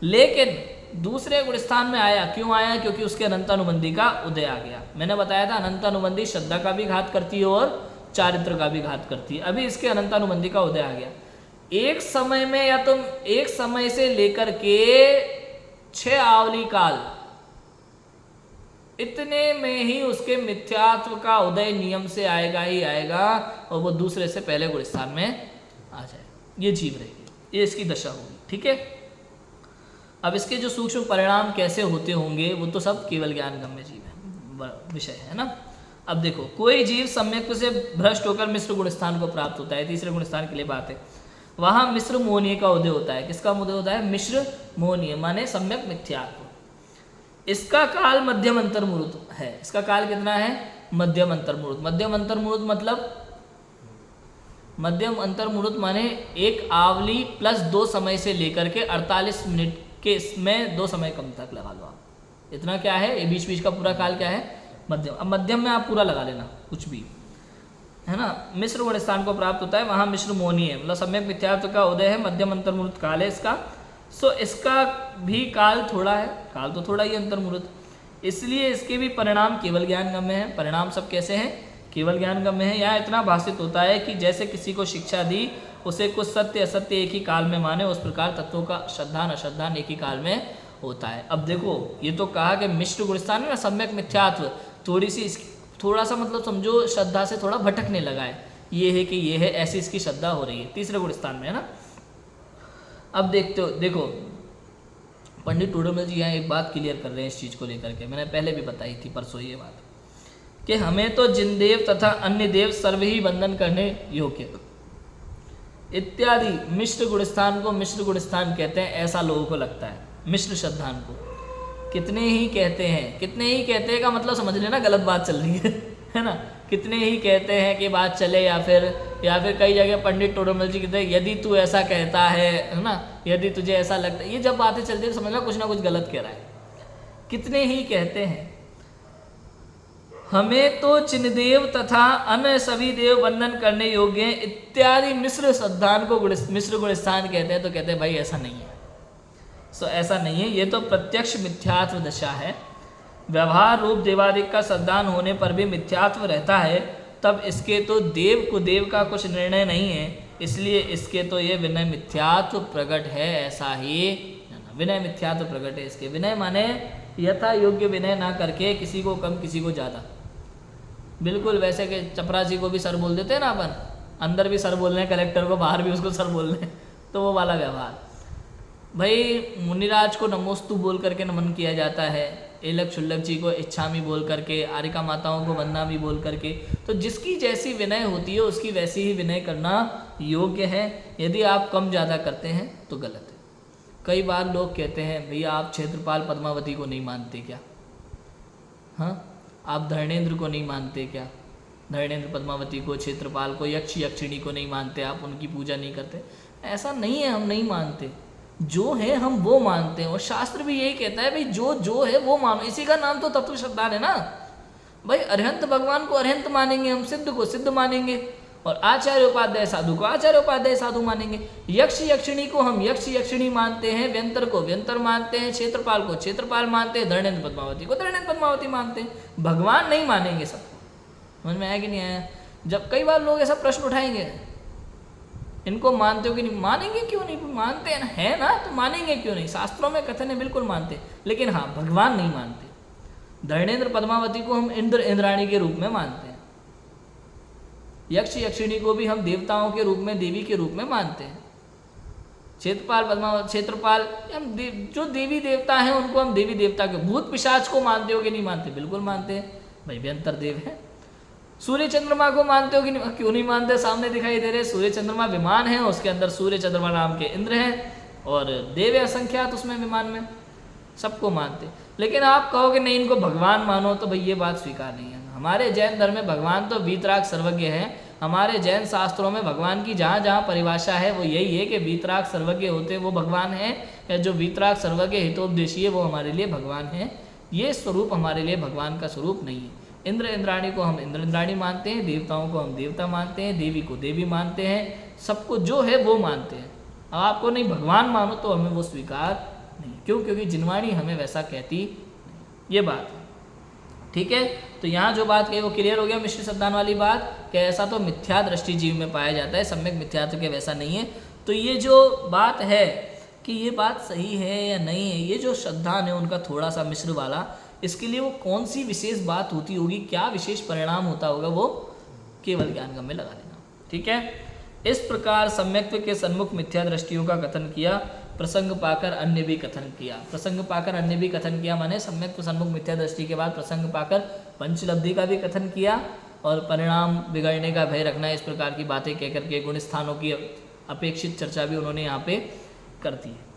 लेकिन दूसरे गुणस्थान में आया, क्यों आया? क्योंकि उसके अनंतानुबंधी का उदय आ गया। मैंने बताया था अनंतानुबंधी श्रद्धा का भी घात करती है और चारित्र का भी घात करती है। अभी इसके अनंतानुबंधी का उदय आ गया, एक समय में, या तो एक समय से लेकर के 6 आवली काल, इतने में ही उसके मिथ्यात्व का उदय नियम से आएगा ही आएगा, और वो दूसरे से पहले गुणस्थान में आ जाए, ये जीव रहेगी, ये इसकी दशा होगी। ठीक है, अब इसके जो सूक्ष्म परिणाम कैसे होते होंगे वो तो सब केवल ज्ञान गम्य जीव है, विषय है ना। अब देखो, कोई जीव सम्यक्त्व से भ्रष्ट होकर मिश्र गुणस्थान को प्राप्त होता है, तीसरे गुणस्थान के लिए बात है, वहां मिश्र मोहनीय का उदय होता है। किसका उदय होता है? मिश्र मोहनीय, माने सम्यक मिथ्यात्व। इसका काल मध्यम अंतर्मुहूर्त है। इसका काल कितना है? मध्यम अंतर्मुहूर्त। मध्यम अंतर्मुहूर्त मतलब, मध्यम अंतर्मुहूर्त माने 1 आवली प्लस 2 समय से लेकर के 48 मिनट के, इसमें 2 समय कम तक लगा लो आप। इतना क्या है? ये बीच बीच का पूरा काल क्या है? मध्यम। अब मध्यम में आप पूरा लगा लेना कुछ भी। है ना, मिश्र गुण स्थान को प्राप्त होता है, वहाँ मिश्र मोनी है, मतलब सम्यक मिथ्यात्व का उदय है, मध्यम अंतर्मुहूर्त काल है इसका। सो इसका भी काल थोड़ा है, काल तो थोड़ा ही अंतर्मुहूर्त, इसलिए इसके भी परिणाम केवल ज्ञान गम्य हैं। परिणाम सब कैसे हैं? केवल ज्ञान गम्य है। यहाँ इतना भाषित होता है कि जैसे किसी को शिक्षा दी, उसे कुछ सत्य असत्य एक ही काल में माने, उस प्रकार तत्वों का श्रद्धान अश्रद्धान एक ही काल में होता है। अब देखो, ये तो कहा कि मिश्र गुणस्थान है ना, सम्यक मिथ्यात्व, थोड़ा सा मतलब समझो श्रद्धा से थोड़ा भटकने लगा है, ये है कि ये है, ऐसी इसकी श्रद्धा हो रही है तीसरे गुणस्थान में, है ना। अब देखते हो, देखो पंडित टोडरमल जी यहाँ एक बात क्लियर कर रहे हैं इस चीज़ को लेकर के, मैंने पहले भी बताई थी परसों ये बात, कि हमें तो जिन देव तथा अन्य देव सर्व ही बंधन करने योग्य इत्यादि मिश्र गुणस्थान को मिश्र गुणस्थान कहते हैं, ऐसा लोगों को लगता है। मिश्र श्रद्धान को कितने ही कहते हैं, कितने ही कहते हैं का मतलब समझ लेना गलत बात चल रही है ना, कितने ही कहते हैं कि बात चले, या फिर कई जगह पंडित टोडरमल जी कहते हैं यदि तू ऐसा कहता है ना, यदि तुझे ऐसा लगता है, ये जब बातें चलती है समझना कुछ ना कुछ गलत कह रहा है। कितने ही कहते हैं हमें तो चिन्हदेव तथा अन्य सभी देव बंधन करने योग्य हैं इत्यादि मिश्र श्रद्धान को मिश्र गुणस्थान कहते हैं, तो कहते हैं भाई ऐसा नहीं है। सो ऐसा नहीं है, ये तो प्रत्यक्ष मिथ्यात्व दशा है। व्यवहार रूप देवादिक का श्रद्धान होने पर भी मिथ्यात्व रहता है, तब इसके तो देव को देव का कुछ निर्णय नहीं है, इसलिए इसके तो ये विनय मिथ्यात्व प्रकट है, ऐसा ही विनय मिथ्यात्व प्रकट है इसके। विनय माने यथा योग्य विनय ना करके किसी को कम किसी को ज़्यादा, बिल्कुल वैसे कि चपरासी को भी सर बोल देते हैं ना अपन, अंदर भी सर बोल रहे हैं कलेक्टर को, बाहर भी उसको सर बोल रहे हैं, तो वो वाला व्यवहार। भाई मुनिराज को नमोस्तु बोल करके नमन किया जाता है, एलक शुल्लक जी को इच्छामी बोल करके, आरिका माताओं को वंदनामी बोल करके, तो जिसकी जैसी विनय होती है उसकी वैसी ही विनय करना योग्य है। यदि आप कम ज़्यादा करते हैं तो गलत है। कई बार लोग कहते हैं भैया आप क्षेत्रपाल पद्मावती को नहीं मानते क्या, हाँ आप धर्मेंद्र को नहीं मानते क्या, धर्मेंद्र पद्मावती को, क्षेत्रपाल को, यक्ष यक्षिणी को नहीं मानते, आप उनकी पूजा नहीं करते। ऐसा नहीं है, हम नहीं मानते, जो है हम वो मानते हैं, और शास्त्र भी यही कहता है भाई जो है वो मानो, इसी का नाम तो तत्व श्रद्धा है ना। भाई अरहंत भगवान को अरहंत मानेंगे, हम सिद्ध को सिद्ध मानेंगे, और आचार्य उपाध्याय साधु को आचार्य उपाध्याय साधु मानेंगे, यक्ष यक्षिणी को हम यक्ष यक्षिणी मानते हैं, व्यंतर को व्यंतर मानते हैं, क्षेत्रपाल को क्षेत्रपाल मानते हैं, धर्मेंद्र पद्मावती को धर्मेंद्र पद्मावती मानते हैं। भगवान नहीं मानेंगे सबको। समझ में आया कि नहीं आया? जब कई बार लोग ऐसा प्रश्न उठाएंगे, इनको मानते हो कि नहीं? मानेंगे क्यों नहीं, मानते हैं ना, है ना, तो मानेंगे क्यों नहीं? शास्त्रों में कथन है बिल्कुल मानते, लेकिन हाँ भगवान नहीं मानते। धर्मेंद्र पद्मावती को हम इंद्र इंद्राणी के रूप में मानते हैं, यक्ष यक्षिणी को भी हम देवताओं के रूप में, देवी के रूप में मानते हैं, क्षेत्रपाल पद्मावती क्षेत्रपाल हम जो देवी देवता हैं उनको हम देवी देवता के, भूत पिशाच को मानते हो कि नहीं मानते? बिल्कुल मानते हैं भाई, व्यंतर देव है। सूर्य चंद्रमा को मानते हो कि नहीं? क्यों नहीं मानते? सामने दिखाई दे रहे सूर्य चंद्रमा विमान है, उसके अंदर सूर्य चंद्रमा नाम के इंद्र हैं, और देव है असंख्यात उसमें विमान में, सबको मानते। लेकिन आप कहो कि नहीं इनको भगवान मानो, तो भाई ये बात स्वीकार नहीं है। हमारे जैन धर्म में भगवान तो वीतराग सर्वज्ञ है। हमारे जैन शास्त्रों में भगवान की जहाँ जहाँ परिभाषा है वो यही है कि वीतराग सर्वज्ञ होते वो भगवान है, या जो वीतराग सर्वज्ञ हितोपदेशी है वो हमारे लिए भगवान है। ये स्वरूप हमारे लिए भगवान का स्वरूप नहीं है। इंद्र इंद्राणी को हम इंद्र इंद्राणी मानते हैं, देवताओं को हम देवता मानते हैं, देवी को देवी मानते हैं, सबको जो है वो मानते हैं। अब आपको नहीं भगवान मानो तो हमें वो स्वीकार नहीं, क्यों? क्योंकि जिनवाणी हमें वैसा कहती, ये बात है। ठीक है, तो यहाँ जो बात कही वो क्लियर हो गया, मिश्र श्रद्धान वाली बात, कि ऐसा तो मिथ्या दृष्टि जीव में पाया जाता है, सम्यक मिथ्यात्व के वैसा नहीं है। तो ये जो बात है कि ये बात सही है या नहीं है, ये जो श्रद्धान है उनका थोड़ा सा मिश्र वाला, इसके लिए वो कौन सी विशेष बात होती होगी, क्या विशेष परिणाम होता होगा, वो केवल ज्ञान गम में लगा देना। ठीक है, इस प्रकार सम्यक्त्व के सन्मुख मिथ्या दृष्टियों का कथन किया, प्रसंग पाकर अन्य भी कथन किया। प्रसंग पाकर अन्य भी कथन किया माने सम्यक्त्व सन्मुख मिथ्या दृष्टि के बाद प्रसंग पाकर पंचलब्धि का भी कथन किया, और परिणाम बिगड़ने का भय रखना, इस प्रकार की बातें कह करके गुण स्थानों की अपेक्षित चर्चा भी उन्होंने यहाँ पे कर दी है।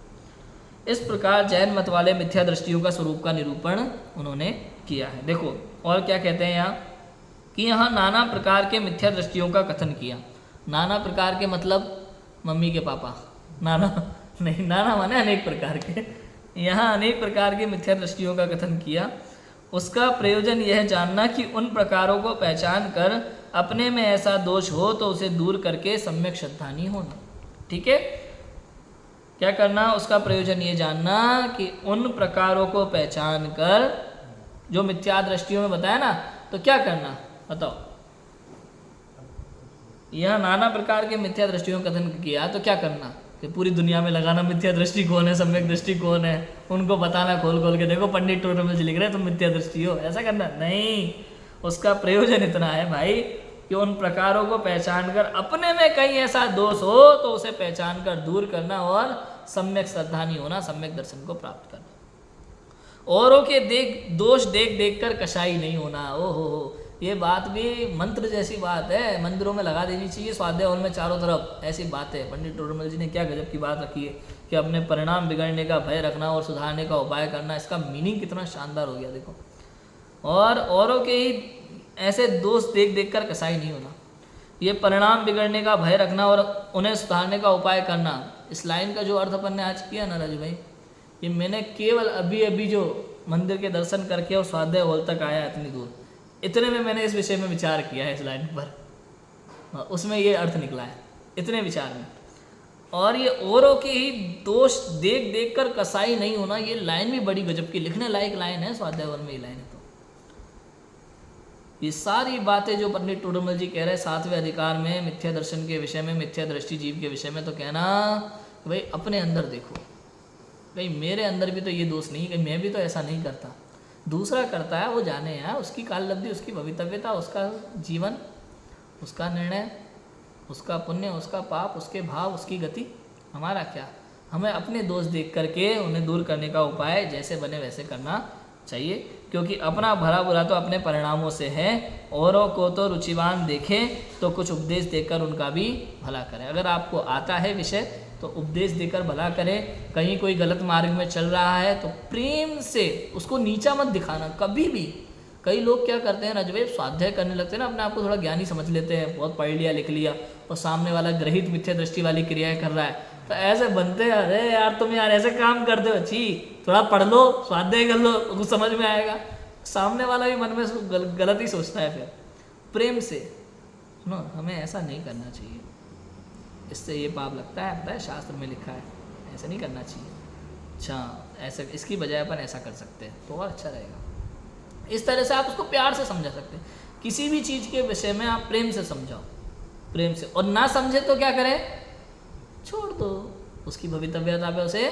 इस प्रकार जैन मत वाले मिथ्या दृष्टियों का स्वरूप का निरूपण उन्होंने किया है। देखो और क्या कहते हैं यहाँ, कि यहाँ नाना प्रकार के मिथ्या दृष्टियों का कथन किया। नाना प्रकार के मतलब मम्मी के पापा, नाना नहीं, नाना माने अनेक प्रकार के, यहाँ अनेक प्रकार के मिथ्या दृष्टियों का कथन किया, उसका प्रयोजन यह जानना कि उन प्रकारों को पहचान कर अपने में ऐसा दोष हो तो उसे दूर करके सम्यक श्रद्धानी होना। ठीक है, क्या करना, उसका प्रयोजन ये जानना कि उन प्रकारों को पहचान कर, जो मिथ्या दृष्टियों में बताया ना, तो क्या करना बताओ। यह नाना प्रकार के मिथ्या दृष्टियों का कथन किया तो क्या करना कि पूरी दुनिया में लगाना मिथ्या दृष्टि कौन है, सम्यक दृष्टि कौन है, उनको बताना खोल खोल के, देखो पंडित टोटल लिख रहे हैं तुम मिथ्या दृष्टि हो, ऐसा करना नहीं। उसका प्रयोजन इतना है भाई कि उन प्रकारों को पहचान कर अपने में कहीं ऐसा दोष हो तो उसे पहचान कर दूर करना और सम्यक श्रद्धानी होना, सम्यक दर्शन को प्राप्त करना। औरों के दोष देख देख कर कसाई नहीं होना। ओ हो, ये बात भी मंत्र जैसी बात है, मंदिरों में लगा देनी चाहिए, स्वाध्याय हॉल में चारों तरफ ऐसी बात है। पंडित टोडरमल जी ने क्या गजब की बात रखी है कि अपने परिणाम बिगड़ने का भय रखना और सुधारने का उपाय करना, इसका मीनिंग कितना शानदार हो गया देखो। और औरों के ही ऐसे दोष देख देख कर कसाई नहीं होना, ये परिणाम बिगड़ने का भय रखना और उन्हें सुधारने का उपाय करना। इस लाइन का जो अर्थ अपन ने आज किया ना राजू भाई, ये मैंने केवल अभी अभी जो मंदिर के दर्शन करके और स्वाध्याय हॉल तक आया इतनी दूर, इतने में मैंने इस विषय में विचार किया है इस लाइन पर, उसमें ये अर्थ निकला है इतने विचार में। और ये औरों के ही दोष देख देख कर कसाई नहीं होना, ये लाइन भी बड़ी गजब की, लिखने लायक लाइन है स्वाध्याय हॉल में ये लाइन है। तो ये सारी बातें जो पंडित टोडरमल जी कह रहे हैं 7वें अधिकार में मिथ्या दर्शन के विषय में, मिथ्या दृष्टि जीव के विषय में, तो कहना भाई अपने अंदर देखो, भाई मेरे अंदर भी तो ये दोष नहीं कि मैं भी तो ऐसा नहीं करता, दूसरा करता है वो जाने यार, उसकी काल लब्धि, उसकी भवितव्यता, उसका जीवन, उसका निर्णय, उसका पुण्य, उसका पाप, उसके भाव, उसकी गति, हमारा क्या। हमें अपने दोष देख करके उन्हें दूर करने का उपाय जैसे बने वैसे करना चाहिए, क्योंकि अपना भला बुरा तो अपने परिणामों से है। औरों को तो रुचिवान देखें तो कुछ उपदेश देकर उनका भी भला करें। अगर आपको आता है विषय तो उपदेश देकर भला करें। कहीं कोई गलत मार्ग में चल रहा है तो प्रेम से उसको नीचा मत दिखाना कभी भी। कई लोग क्या करते हैं रजवे, स्वाध्याय करने लगते हैं ना, अपने आप को थोड़ा ज्ञानी समझ लेते हैं, बहुत पढ़ लिया लिख लिया, और सामने वाला ग्रहित मिथ्या दृष्टि वाली क्रियाएं कर रहा है, तो ऐसे बनते हैं, अरे यार तुम यार ऐसे काम करते हो, अच्छी थोड़ा पढ़ लो, स्वाध्याय कर लो, कुछ समझ में आएगा। सामने वाला भी मन में गलत ही सोचता है। फिर प्रेम से सुनो, हमें ऐसा नहीं करना चाहिए, इससे ये पाप लगता है, पता है शास्त्र में लिखा है, ऐसा नहीं करना चाहिए। अच्छा ऐसा, इसकी बजाय अपन ऐसा कर सकते हैं तो और अच्छा रहेगा। इस तरह से आप उसको प्यार से समझा सकते हैं। किसी भी चीज़ के विषय में आप प्रेम से समझाओ, प्रेम से, और ना समझे तो क्या करें, छोड़ दो, उसकी भवितव्यता पे उसे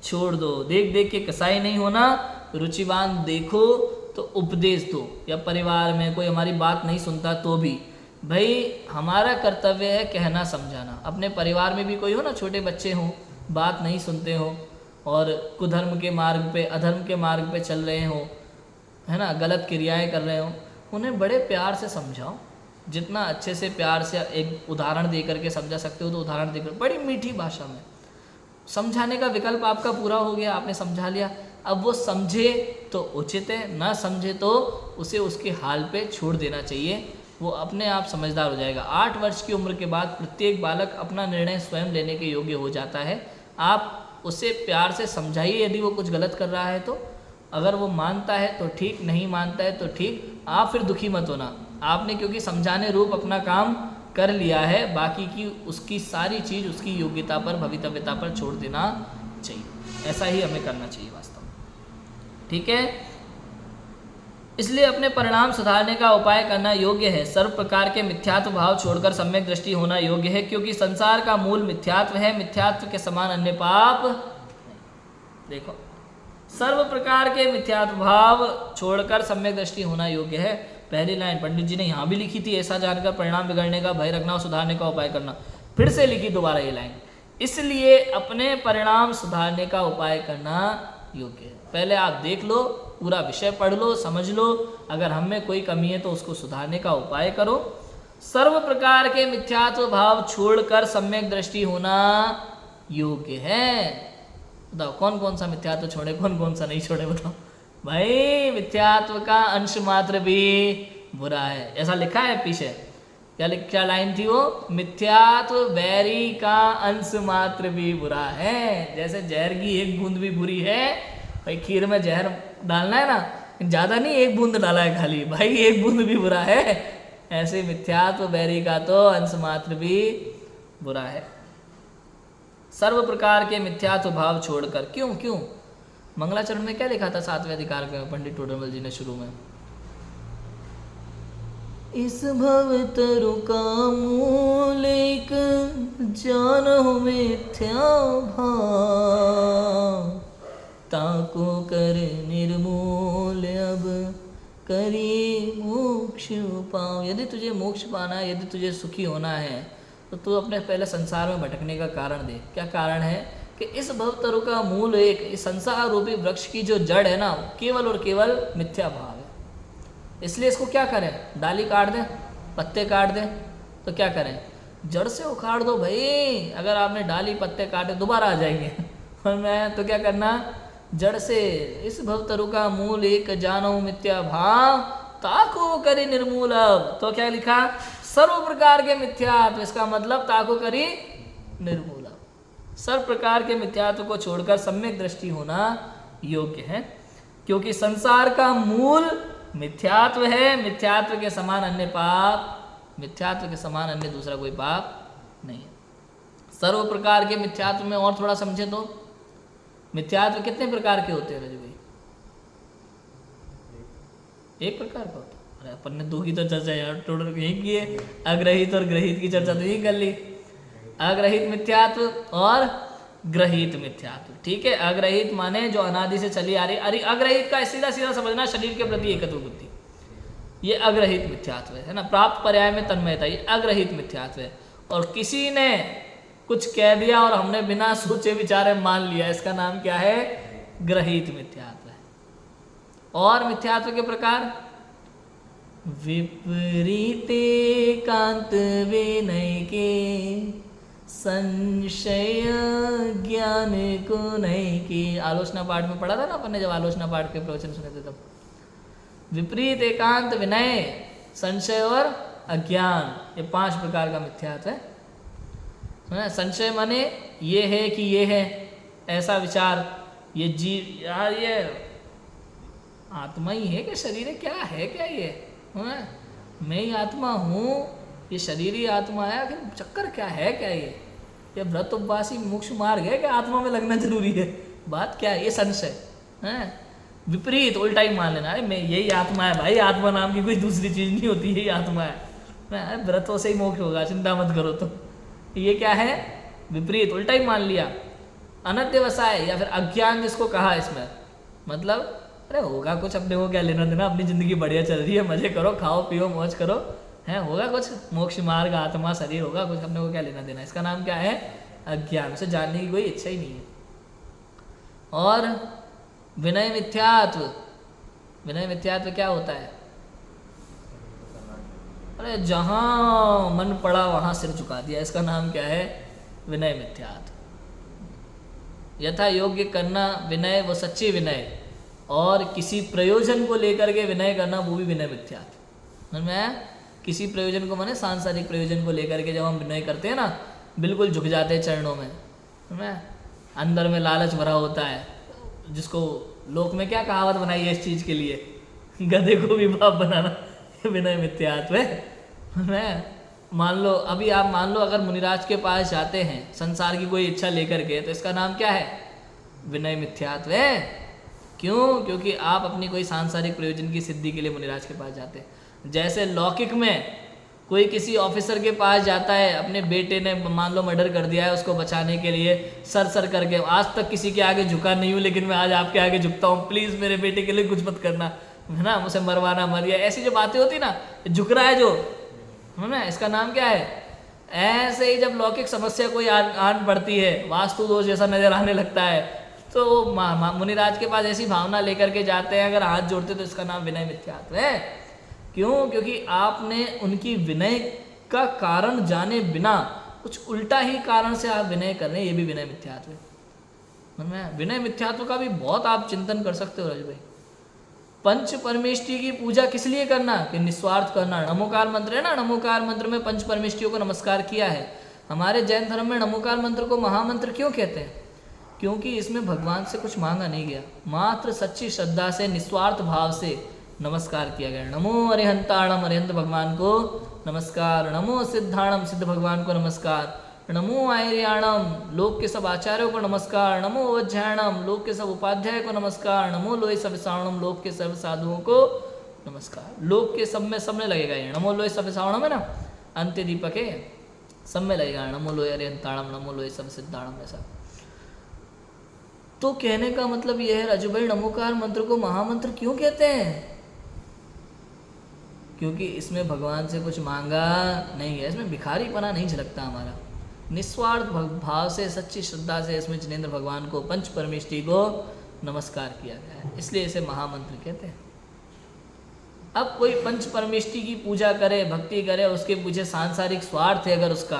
छोड़ दो। देख देख के कसाई नहीं होना, रुचिवान देखो तो उपदेश दो। या परिवार में कोई हमारी बात नहीं सुनता तो भी भाई हमारा कर्तव्य है कहना समझाना। अपने परिवार में भी कोई हो ना, छोटे बच्चे हों, बात नहीं सुनते हो और कुधर्म के मार्ग पे, अधर्म के मार्ग पे चल रहे हो, है ना, गलत क्रियाएं कर रहे हो, उन्हें बड़े प्यार से समझाओ। जितना अच्छे से प्यार से एक उदाहरण दे करके समझा सकते हो तो उदाहरण देकर बड़ी मीठी भाषा में समझाने का विकल्प आपका पूरा हो गया, आपने समझा लिया। अब वो समझे तो उचित है, ना समझे तो उसे उसके हाल पे छोड़ देना चाहिए, वो अपने आप समझदार हो जाएगा। 8 वर्ष की उम्र के बाद प्रत्येक बालक अपना निर्णय स्वयं लेने के योग्य हो जाता है। आप उसे प्यार से समझाइए, यदि वो कुछ गलत कर रहा है तो, अगर वो मानता है तो ठीक, नहीं मानता है तो ठीक, आप फिर दुखी मत होना। आपने क्योंकि समझाने रूप अपना काम कर लिया है, बाकी की उसकी सारी चीज़ उसकी योग्यता पर, भवितव्यता पर छोड़ देना चाहिए। ऐसा ही हमें करना चाहिए वास्तव में, ठीक है। इसलिए अपने परिणाम सुधारने का उपाय करना योग्य है। सर्व प्रकार के मिथ्यात्व भाव छोड़कर सम्यक दृष्टि होना योग्य है, क्योंकि संसार का मूल मिथ्यात्व है, मिथ्यात्व के समान अन्य पाप। देखो, सर्व प्रकार के मिथ्यात्व भाव छोड़कर सम्यक दृष्टि होना योग्य है। पहली लाइन पंडित जी ने यहाँ भी लिखी थी, ऐसा जानकर परिणाम बिगड़ने का भय रखना और सुधारने का उपाय करना। फिर से लिखी दोबारा ये लाइन, इसलिए अपने परिणाम सुधारने का उपाय करना योग्य है। पहले आप देख लो, पूरा विषय पढ़ लो, समझ लो, अगर हम में कोई कमी है तो उसको सुधारने का उपाय करो। सर्व प्रकार के मिथ्यात्व भाव छोड़कर सम्यक दृष्टि होना योग्य है। बताओ कौन कौन सा मिथ्यात्व छोड़े, कौन कौन सा नहीं छोड़े, बताओ भाई। मिथ्यात्व का अंश मात्र भी बुरा है, ऐसा लिखा है पीछे, क्या लाइन थी वो, मिथ्यात्व बैरी का अंश मात्र भी बुरा है। जैसे जहर की एक बूंद भी बुरी है, भाई खीर में जहर डालना है ना, ज्यादा नहीं, एक बूंद डाला है खाली, भाई एक बूंद भी बुरा है। ऐसे मिथ्यात्व बैरी का तो अंश मात्र भी बुरा है। सर्व प्रकार के मिथ्यात्व भाव छोड़कर, क्यों क्यों मंगलाचरण में क्या लिखा था 7वें अधिकार में पंडित टोडरमल जी ने शुरू में, इस भव तरु का मूल एक जानो मिथ्या भाव, ताको कर निर्मूल अब करी मोक्ष पाओ। यदि तुझे मोक्ष पाना है, यदि तुझे सुखी होना है, तो तू अपने पहले संसार में भटकने का कारण दे। क्या कारण है कि इस भवतरु का मूल एक, इस संसार रूपी वृक्ष की जो जड़ है ना, केवल और केवल मिथ्या भाव है। इसलिए इसको क्या करें, डाली काट दें, पत्ते काट दें, तो क्या करें, जड़ से उखाड़ दो भाई। अगर आपने डाली पत्ते काटे दोबारा आ जाएंगे और मैं तो क्या करना, जड़ से इस भवतरु का मूल एक जानो मिथ्या भाव, ताको करी निर्मूल अब। तो क्या लिखा, सर्व प्रकार के मिथ्यात्व, इसका मतलब ताको करी निर्मूल। सर्व प्रकार के मिथ्यात्व को छोड़कर सम्यक दृष्टि होना योग्य है, क्योंकि संसार का मूल मिथ्यात्व है। मिथ्यात्व के समान अन्य पाप, मिथ्यात्व के समान अन्य दूसरा कोई पाप नहीं है। सर्व प्रकार के मिथ्यात्व में और थोड़ा समझे तो, मिथ्यात्व कितने प्रकार के होते हैं रजू भाई? एक प्रकार का होता है। अरे अपन ने दो की तो चर्चा यार टोटल यही की है, अग्रहित और ग्रहित की चर्चा तो यही कर ली। अग्रहित मिथ्यात्व और ग्रहित मिथ्यात्व, ठीक है। अग्रहित माने जो अनादि से चली आ रही, अरे अग्रहित का सीधा सीधा समझना शरीर के प्रति एकत्व बुद्धि, ये अग्रहित मिथ्यात्व है ना। प्राप्त पर्याय में तन्मयता, ये अग्रहित मिथ्यात्व है। और किसी ने कुछ कह दिया और हमने बिना सोचे विचारे मान लिया, इसका नाम क्या है, ग्रहित मिथ्यात्व है। और मिथ्यात्व के प्रकार, विपरीते कांत विनय के संशय ज्ञान को नहीं की। आलोचना पाठ में पढ़ा था ना अपन ने, जब आलोचना पाठ के प्रवचन सुने थे तब। विपरीत एकांत विनय, संशय और अज्ञान, ये 5 प्रकार का मिथ्यात्व है। संशय माने ये है कि ये है, ऐसा विचार, ये जीव यार ये आत्मा ही है कि शरीर है, क्या है क्या ये है? मैं ही आत्मा हूँ, ये शरीर ही आत्मा है, आखिर चक्कर क्या है क्या ये व्रत उपवासी मोक्ष मार्ग है कि आत्मा में लगना जरूरी है, बात क्या है? ये संशय है। विपरीत उल्टा ही मान लेना, अरे मैं यही आत्मा है भाई, आत्मा नाम की कोई दूसरी चीज नहीं होती, यही आत्मा है, व्रतों से ही मोक्ष होगा, चिंता मत करो। तो ये क्या है, विपरीत उल्टा ही मान लिया। अनध्यवसाय या फिर अज्ञान जिसको कहा इसमें, मतलब अरे होगा कुछ, अपने को क्या लेना देना, अपनी जिंदगी बढ़िया चल रही है, मजे करो, खाओ पियो मौज करो, है होगा कुछ, मोक्ष मार्ग आत्मा शरीर होगा कुछ, अपने को क्या लेना देना। इसका नाम क्या है, अज्ञान, उसे जानने की कोई इच्छा ही नहीं है। और विनय मिथ्यात्व, विनय मिथ्यात्व क्या होता है, अरे जहां मन पड़ा वहां सिर झुका दिया, इसका नाम क्या है, विनय मिथ्यात्व। यथा योग्य करना विनय, वो सच्ची विनय, और किसी प्रयोजन को लेकर के विनय करना वो भी विनय मिथ्यात्व। मैं किसी प्रयोजन को माने सांसारिक प्रयोजन को लेकर के जब हम विनय करते हैं ना, बिल्कुल झुक जाते हैं चरणों में, मैं अंदर में लालच भरा होता है, जिसको लोक में क्या कहावत बनाई है इस चीज के लिए, गधे को भी बाप बनाना, विनय मिथ्यात्व है। मैं मान लो अभी आप मान लो अगर मुनिराज के पास जाते हैं संसार की कोई इच्छा लेकर के, तो इसका नाम क्या है, विनय मिथ्यात्व है। क्यों, क्योंकि आप अपनी कोई सांसारिक प्रयोजन की सिद्धि के लिए मुनिराज के पास जाते हैं। जैसे लौकिक में कोई किसी ऑफिसर के पास जाता है, अपने बेटे ने मान लो मर्डर कर दिया है, उसको बचाने के लिए सर करके, आज तक किसी के आगे झुका नहीं हूँ, लेकिन मैं आज आपके आगे झुकता हूँ, प्लीज़ मेरे बेटे के लिए कुछ मत करना, है ना, मुझे मरवाना मर गया, ऐसी जो बातें होती ना, झुक रहा है जो, है ना, इसका नाम क्या है। ऐसे ही जब लौकिक समस्या कोई आन पड़ती है, वास्तु दोष जैसा नजर आने लगता है, तो मुनिराज के पास ऐसी भावना लेकर के जाते हैं, अगर हाथ जोड़ते तो इसका नाम विनय मिथ्यात्व है। क्यों, क्योंकि आपने उनकी विनय का कारण जाने बिना कुछ उल्टा ही कारण से आप विनय कर रहे हैं, ये भी विनय मिथ्यात्व है। विनय मिथ्यात्व का भी बहुत आप चिंतन कर सकते हो राजू भाई। पंच परमेष्टि की पूजा किस लिए करना, कि निस्वार्थ करना। नमोकार मंत्र है ना, नमोकार मंत्र में पंच परमेष्टियों को नमस्कार किया है। हमारे जैन धर्म में नमोकार मंत्र को महामंत्र क्यों कहते हैं, क्योंकि इसमें भगवान से कुछ मांगा नहीं गया, मात्र सच्ची श्रद्धा से निस्वार्थ भाव से नमस्कार किया गया। नमो अरिहंताणम, अरिहंत भगवान को नमस्कार। नमो सिद्धाणम, सिद्ध भगवान को नमस्कार। नमो आर्याणम, लोक के सब आचार्यों को नमस्कार। नमो वज्रायणम, लोक के सब उपाध्याय को नमस्कार। नमो लोय सविसावणम, लोक के सब साधुओं को नमस्कार। लोक के सब में लगेगा ये नमो लोय सविसावणम है ना, अंत्य दीपक है, सब में लगेगा नमो लोय अरिहंताणम, नमो लोय सब सिद्धाणम, ऐसा। तो कहने का मतलब यह है राजू भाई, नमोकार मंत्र को महामंत्र क्यों कहते हैं? क्योंकि इसमें भगवान से कुछ मांगा नहीं है, इसमें भिखारीपना नहीं झलकता हमारा। निस्वार्थ भाव से, सच्ची श्रद्धा से इसमें जिनेंद्र भगवान को, पंच परमेष्टि को नमस्कार किया गया है, इसलिए इसे महामंत्र कहते हैं। अब कोई पंच परमेष्टि की पूजा करे, भक्ति करे, उसके पीछे सांसारिक स्वार्थ है अगर उसका,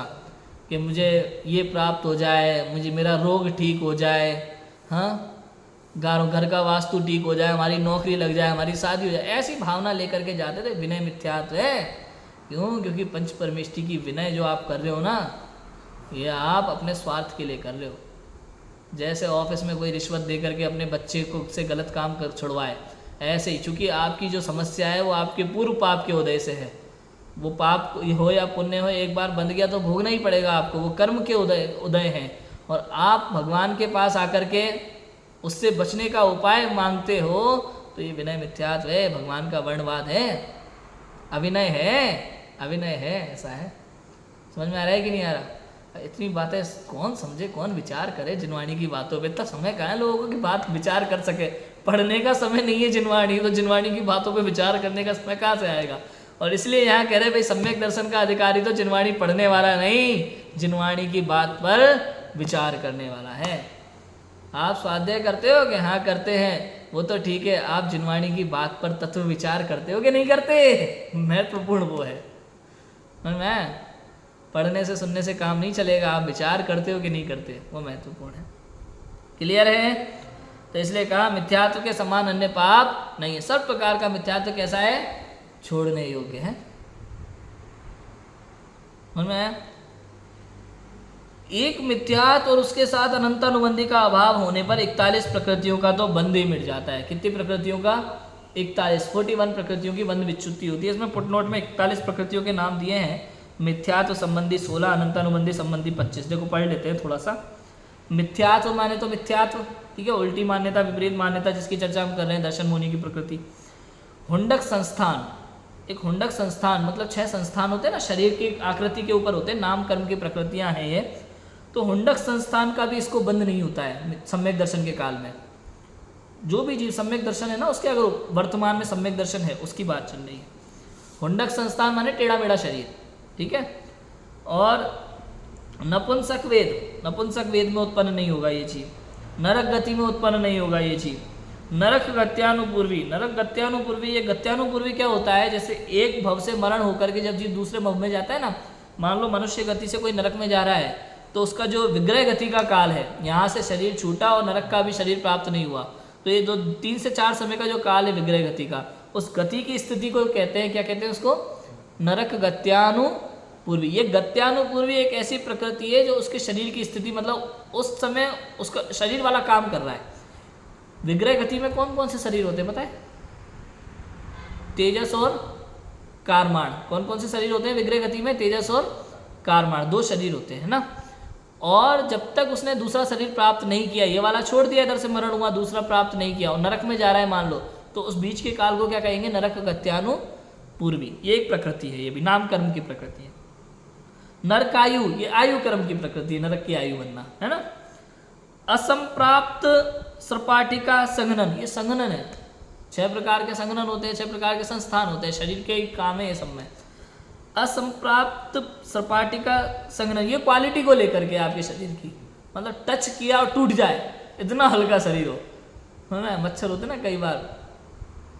कि मुझे ये प्राप्त हो जाए, मुझे मेरा रोग ठीक हो जाए, हाँ, घर का वास्तु ठीक हो जाए, हमारी नौकरी लग जाए, हमारी शादी हो जाए, ऐसी भावना लेकर के जाते थे, विनय मिथ्यात्व है। क्यों? क्योंकि पंच परमेष्टि की विनय जो आप कर रहे हो ना, ये आप अपने स्वार्थ के लिए कर रहे हो। जैसे ऑफिस में कोई रिश्वत दे करके अपने बच्चे को से गलत काम कर छुड़वाए, ऐसे ही चूंकि आपकी जो समस्या है वो आपके पूर्व पाप के उदय से है, वो पाप हो या पुण्य हो, एक बार बंध गया तो भोगना ही पड़ेगा आपको, वो कर्म के उदय हैं। और आप भगवान के पास आकर के उससे बचने का उपाय मांगते हो, तो ये विनय मिथ्यात्व है, भगवान का वर्णवाद है, अभिनय है, ऐसा है। समझ में आ रहा है कि नहीं आ रहा? इतनी बातें कौन समझे, कौन विचार करे जिनवाणी की बातों पे? इतना समय कहाँ है लोगों को कि बात विचार कर सके? पढ़ने का समय नहीं है जिनवाणी, तो जिनवाणी की बातों पे विचार करने का समय कहाँ से आएगा? और इसलिए यहाँ कह रहे भाई, सम्यक दर्शन का अधिकारी तो जिनवाणी पढ़ने वाला नहीं, जिनवाणी की बात पर विचार करने वाला है। आप स्वाध्याय करते हो कि? हाँ करते हैं, वो तो ठीक है। आप जिनवाणी की बात पर तत्व विचार करते हो कि नहीं करते? महत्वपूर्ण वो है। मैं पढ़ने से सुनने से काम नहीं चलेगा, आप विचार करते हो कि नहीं करते, वो महत्वपूर्ण है। क्लियर है? तो इसलिए कहा मिथ्यात्व के समान अन्य पाप नहीं है। सब प्रकार का मिथ्यात्व कैसा है? छोड़ने योग्य है। मैं एक मिथ्यात्व और उसके साथ अनंतानुबंधी का अभाव होने पर 41 प्रकृतियों का तो बंध ही मिट जाता है। कितनी प्रकृतियों का? 41 प्रकृतियों की बंध विच्युति होती है। इसमें फुटनोट में 41 प्रकृतियों के नाम दिए हैं। मिथ्यात्व संबंधी 16, अनंतानुबंधी संबंधी 25। देखो पढ़ लेते हैं थोड़ा सा। मिथ्यात्व माने तो मिथ्यात्व, ठीक है, उल्टी मान्यता, विपरीत मान्यता, जिसकी चर्चा हम कर रहे हैं, दर्शन मुनि की प्रकृति। हुंडक संस्थान, एक हुंडक संस्थान मतलब 6 संस्थान होते हैं ना, शरीर की आकृति के ऊपर होते हैं, नाम कर्म की प्रकृतियां हैं ये। तो हुंडक संस्थान का भी इसको बंद नहीं होता है सम्यक दर्शन के काल में। जो भी जीव सम्यक दर्शन है ना, उसके अगर वर्तमान में सम्यक दर्शन है, उसकी बात चल रही है। हुंडक संस्थान माने टेढ़ा मेढ़ा शरीर, ठीक है। और नपुंसक वेद में उत्पन्न नहीं होगा ये चीज, नरक गति में उत्पन्न नहीं होगा ये चीज। नरक गत्यानुपूर्वी, ये गत्यानुपूर्वी क्या होता है? जैसे एक भव से मरण होकर के जब जीव दूसरे भव में जाता है ना, मान लो मनुष्य गति से कोई नरक में जा रहा है, तो उसका जो विग्रह गति का काल है, यहाँ से शरीर छूटा और नरक का भी शरीर प्राप्त नहीं हुआ, तो ये 3 से 4 समय का जो काल है विग्रह गति का, उस गति की स्थिति को कहते हैं, क्या कहते हैं उसको? नरक गत्यानुपूर्वी। ये गत्यानुपूर्वी एक ऐसी प्रकृति है जो उसके शरीर की स्थिति, मतलब उस समय उसका शरीर वाला काम कर रहा है। विग्रह गति में कौन कौन से शरीर होते हैं पता है? तेजस और कारमाण। कौन कौन से शरीर होते हैं विग्रह गति में? तेजस और कारमाण, 2 शरीर होते हैं ना। और जब तक उसने दूसरा शरीर प्राप्त नहीं किया, ये वाला छोड़ दिया, इधर से मरण हुआ, दूसरा प्राप्त नहीं किया और नरक में जा रहा है मान लो, तो उस बीच के काल को क्या कहेंगे? नरक गत्यानुपूर्वी। ये एक प्रकृति है, ये भी नाम कर्म की प्रकृति है। नरकायु, ये आयु कर्म की प्रकृति है, नरक की आयु बनना, है ना। असंप्राप्त सपाटिका संघनन, ये संघनन है। 6 प्रकार के संघनन होते हैं, 6 प्रकार के संस्थान होते हैं, शरीर के काम है ये सब में। असंप्राप्त सपाटिका संघनन, ये क्वालिटी को लेकर के आपके शरीर की, मतलब टच किया और टूट जाए, इतना हल्का शरीर हो, है ना। मच्छर होते ना कई बार,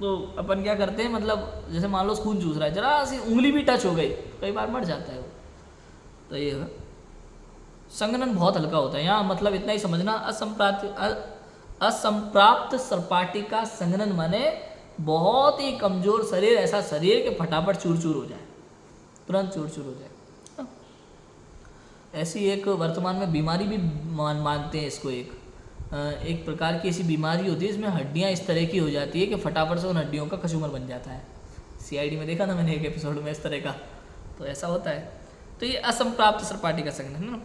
तो अपन क्या करते हैं, मतलब जैसे मान लो खून चूस रहा है, जरा सी उंगली भी टच हो गई, कई बार मर जाता है वो। तो ये है संघनन, बहुत हल्का होता है। यहाँ मतलब इतना ही समझना, असंप्राप्त सपाटिका संघनन माने बहुत ही कमजोर शरीर, ऐसा शरीर के फटाफट चूर चूर हो जाए, तुरंत चूर चूर हो जाए। ऐसी एक वर्तमान में बीमारी भी मानते हैं इसको, एक एक प्रकार की ऐसी बीमारी होती है इसमें हड्डियाँ इस तरह की हो जाती है कि फटाफट से उन हड्डियों का कचूमर बन जाता है। सीआईडी में देखा ना मैंने एक एपिसोड में इस तरह का, तो ऐसा होता है। तो ये असंप्राप्त सपाटी का संघटन है ना।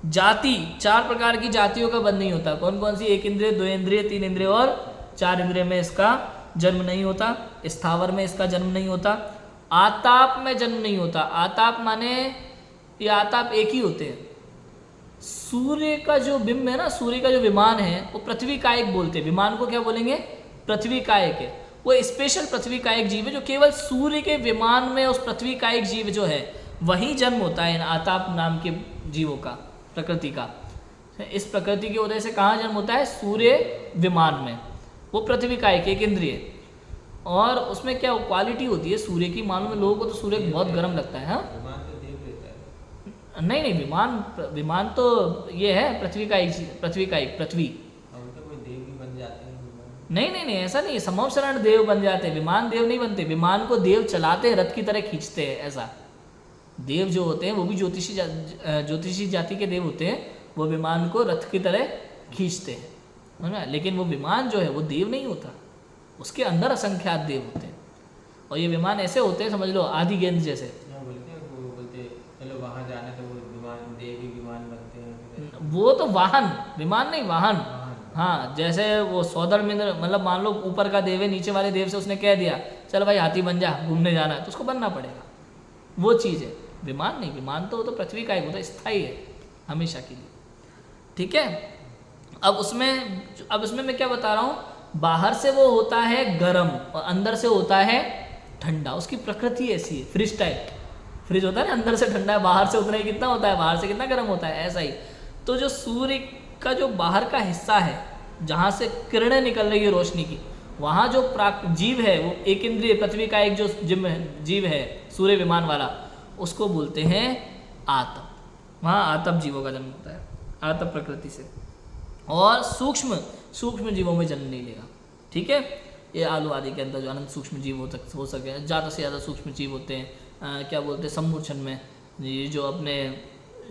जाति, 4 प्रकार की जातियों का बंध नहीं होता। कौन कौन सी? 1 इंद्रिय, 2 इंद्रिय, 3 इंद्रिय और 4 इंद्रिय में इसका जन्म नहीं होता। स्थावर में इसका जन्म नहीं होता। आताप में जन्म नहीं होता। आताप माने ये आताप एक ही होते हैं। सूर्य का जो बिंब है ना, सूर्य का जो विमान है वो पृथ्वी कायक बोलते हैं। विमान को क्या बोलेंगे? पृथ्वी कायक है। वो स्पेशल पृथ्वी कायक जीव है जो केवल सूर्य के विमान में, उस पृथ्वी कायक जीव जो है वही जन्म होता है इन आताप नाम के जीवों का, प्रकृति का। इस प्रकृति के उदय से कहाँ जन्म होता है? सूर्य विमान में। वो पृथ्वी कायक एक इंद्रिय, और उसमें क्या क्वालिटी होती है सूर्य की। मालूम है लोगों को तो सूर्य बहुत गर्म लगता है। हाँ, नहीं नहीं, विमान तो ये है पृथ्वी का एक, पृथ्वी का एक, पृथ्वी। कोई देव भी बन जाते हैं? नहीं नहीं नहीं, ऐसा नहीं। समवशरण देव बन जाते हैं, विमान देव नहीं बनते। विमान को देव चलाते हैं, रथ की तरह खींचते हैं। ऐसा देव जो होते हैं वो भी ज्योतिषी जाति के देव होते हैं। वो विमान को रथ की तरह खींचते हैं, है ना। लेकिन वो विमान जो है वो देव नहीं होता, उसके अंदर असंख्यात देव होते हैं। और ये विमान ऐसे होते हैं, समझ लो आधी गेंद जैसे। बोलते चलो वहाँ जाना, तो वो विमान देवी विमान बनते हैं। वो तो वाहन, विमान नहीं, वाहन। हाँ, जैसे वो सौदर्मिंद्र, मतलब मान लो ऊपर का देव है, नीचे वाले देव से उसने कह दिया चल भाई हाथी बन जा, घूमने जाना है, तो उसको बनना पड़ेगा। वो चीज़ है, विमान नहीं। विमान तो पृथ्वी का एक होता है, स्थायी है हमेशा के लिए। ठीक है। अब उसमें मैं क्या बता रहा हूँ, बाहर से वो होता है गर्म और अंदर से होता है ठंडा। उसकी प्रकृति ऐसी है, फ्रिज टाइप। फ्रिज होता है ना, अंदर से ठंडा है, बाहर से उतना ही कितना होता है, बाहर से कितना गर्म होता है, ऐसा ही। तो जो सूर्य का जो बाहर का हिस्सा है, जहाँ से किरणें निकल रही है रोशनी की, वहाँ जो जीव है वो एक इंद्रिय पृथ्वी का एक जो जीव है सूर्य विमान वाला, उसको बोलते हैं आतप। वहाँ आतप जीवों का जन्म होता है, आतप प्रकृति से। और सूक्ष्म जीवों में जन्म नहीं लेगा। ठीक है। ये आलू आदि के अंदर जो अनंत सूक्ष्म जीव हो सके, ज़्यादा से ज़्यादा सूक्ष्म जीव होते हैं। क्या बोलते हैं, सम्मूर्छन में, ये जो अपने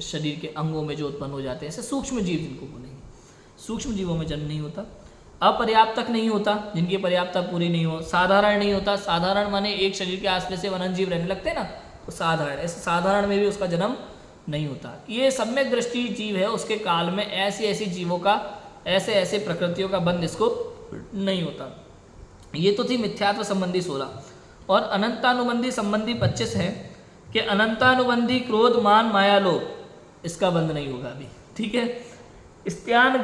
शरीर के अंगों में जो उत्पन्न हो जाते हैं, ऐसे सूक्ष्म जीव जिनको बोलेंगे। सूक्ष्म जीवों में जन्म नहीं होता। अपर्याप्तक नहीं होता, जिनकी पर्याप्तता पूरी नहीं हो। साधारण नहीं होता। साधारण माने एक शरीर के आश्रय से अनंत जीव रहने लगते हैं ना, तो साधारण, ऐसे साधारण में भी उसका जन्म नहीं होता। ये सम्यक दृष्टि जीव है, उसके काल में ऐसे ऐसे जीवों का, ऐसे ऐसे प्रकृतियों का बंध इसको नहीं होता। ये तो थी मिथ्यात्व संबंधी 16। और अनंतानुबंधी संबंधी 25 है कि अनंतानुबंधी क्रोध मान माया लोभ, इसका बंध नहीं होगा अभी। ठीक है। स्त्यान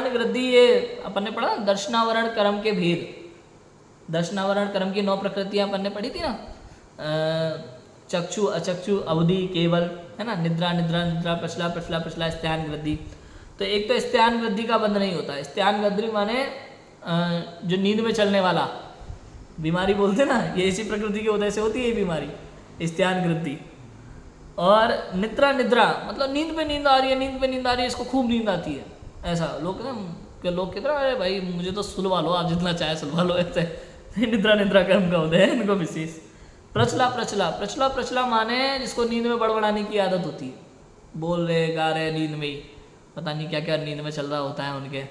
गृद्धि ये अपन ने पढ़ा, दर्शनावरण कर्म के भेद। दर्शनावरण कर्म की 9 प्रकृतियां अपन ने पढ़ी थी ना, चक्षु, अचक्षु, अवधि, केवल, है ना। निद्रा, प्रचला, स्त्यान गृद्धि। तो एक तो स्त्यान गृद्धि का बंध नहीं होता। स्त्यान गृद्धि माने जो नींद में चलने वाला बीमारी बोलते ना, ये इसी प्रकृति की वजह से होती है ये बीमारी, स्त्यान गृद्धि। और निद्रा मतलब नींद पे नींद आ रही है, इसको खूब नींद आती है। ऐसा लोग कहते हैं अरे भाई मुझे तो सुलवा लो, आप जितना चाहे सुलवा लो, ऐसे निद्रा कर्म का होता है इनको विशेष। प्रचला माने जिसको नींद में बड़बड़ाने की आदत होती है, बोल रहे गा रहे नींद में ही, पता नहीं क्या क्या नींद में चल रहा होता है उनके,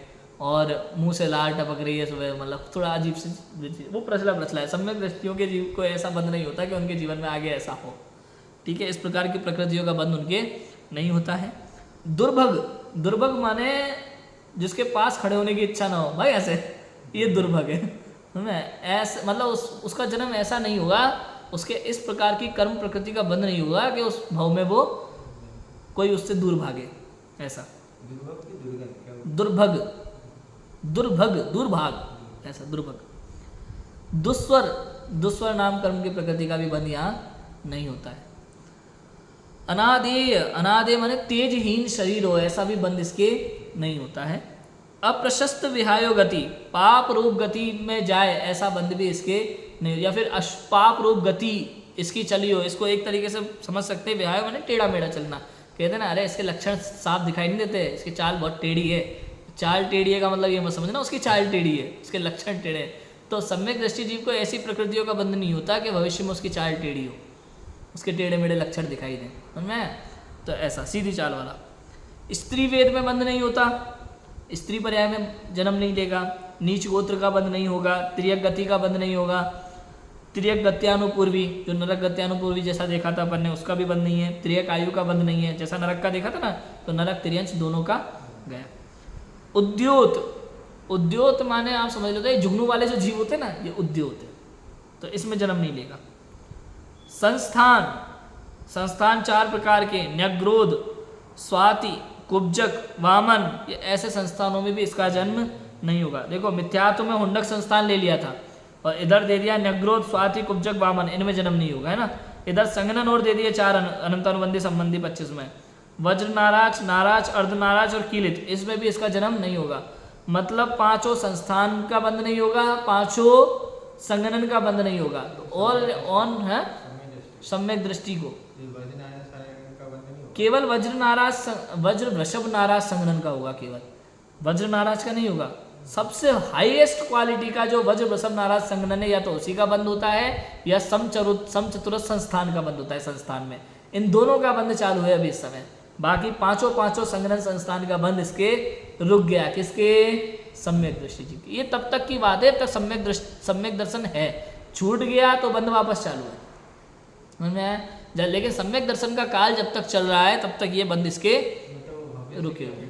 और मुंह से लाल टपक रही है सुबह, मतलब थोड़ा अजीब सी, वो प्रचला है। सम्यक दृष्टियों के जीव को ऐसा बंध नहीं होता कि उनके जीवन में आगे ऐसा हो। ठीक है। इस प्रकार की प्रकृतियों का बंध उनके नहीं होता है। दुर्भग माने जिसके पास खड़े होने की इच्छा ना हो, भाई ऐसे, ये दुर्भग है। ऐसे मतलब उसका जन्म ऐसा नहीं होगा, उसके इस प्रकार की कर्म प्रकृति का बंध नहीं होगा कि उस भाव में वो कोई उससे दूर भागे। ऐसा दुर्भाग, ऐसा दुर्भग। दुस्वर नाम कर्म की प्रकृति का भी बंध यहाँ नहीं होता है। अनादेय माने तेजहीन शरीर हो, ऐसा भी बंध इसके नहीं होता है। अप्रशस्त विहायो गति, पाप रूप गति में जाए, ऐसा बंध भी इसके नहीं। या फिर पाप रूप गति इसकी चली हो, इसको एक तरीके से समझ सकते हैं। विहायो माने टेढ़ा मेढ़ा चलना। कहते हैं ना, अरे इसके लक्षण साफ दिखाई नहीं देते, इसकी चाल बहुत टेढ़ी है। चाल टेढ़ी है का मतलब ये मत समझना उसकी चाल टेढ़ी है, उसके लक्षण टेढ़े। तो सम्यक दृष्टि जीव को ऐसी प्रकृतियों का बंध नहीं होता कि भविष्य में उसकी चाल टेढ़ी हो, उसके टेढ़े मेढ़े लक्षण दिखाई दें। समझ में? तो ऐसा सीधी चाल वाला। स्त्री वेद में बंध नहीं होता। स्त्री पर्याय में जन्म नहीं लेगा, नीच गोत्र का बंध नहीं होगा, त्रियक गति का बंध नहीं होगा, त्रियक गत्यानुपूर्वी जो नरक गत्यानुपूर्वी जैसा देखा था अपन ने उसका भी बंध नहीं है, त्रियक आयु का बंध नहीं है जैसा नरक का देखा था ना, तो नरक त्रियंश दोनों का गया। उद्योत, उद्योत माने आप समझ लो जुगनू वाले जो जीव होते हैं ना ये उद्योत है, तो इसमें जन्म नहीं लेगा। संस्थान, संस्थान 4 प्रकार के, न्यग्रोध, स्वाति, कुब्जक, वामन, ये ऐसे संस्थानों में भी इसका जन्म नहीं होगा। देखो मिथ्यात्व में हुंडक संस्थान ले लिया था और इधर दे दिया न्यग्रोध, स्वाति, कुब्जक, वामन, इनमें जन्म नहीं होगा, है ना। इधर संगनन और दे दिए 4 अनंत अनुबंधी संबंधी 25 में, वज्र नाराज, नाराज, अर्धनाराज और कीलित, इसमें भी इसका जन्म नहीं होगा। मतलब 5 संस्थान का बंध नहीं होगा, 5 संगनन का बंध नहीं होगा। तो और ऑन है सम्यक दृष्टि को केवल वज्र नाराज, वज्र वृषभ नाराज संगनन का होगा, केवल वज्र नाराज का नहीं होगा। सबसे हाईएस्ट क्वालिटी का जो वज्र वृषभ नाराज संगनन है या तो उसी का बंध होता है या समचतुरस्र संस्थान का बंध होता है संस्थान में, इन दोनों का बंध चालू है अभी इस समय। बाकी 5 संगनन संस्थान का बंध इसके रुक गया, किसके? सम्यक दृष्टि जी की। ये तब तक की बात है तब सम्यक दर्शन है, छूट गया तो बंध वापस चालू है लेकिन सम्यक दर्शन का काल जब तक चल रहा है तब तक ये बंद इसके रुके हुए।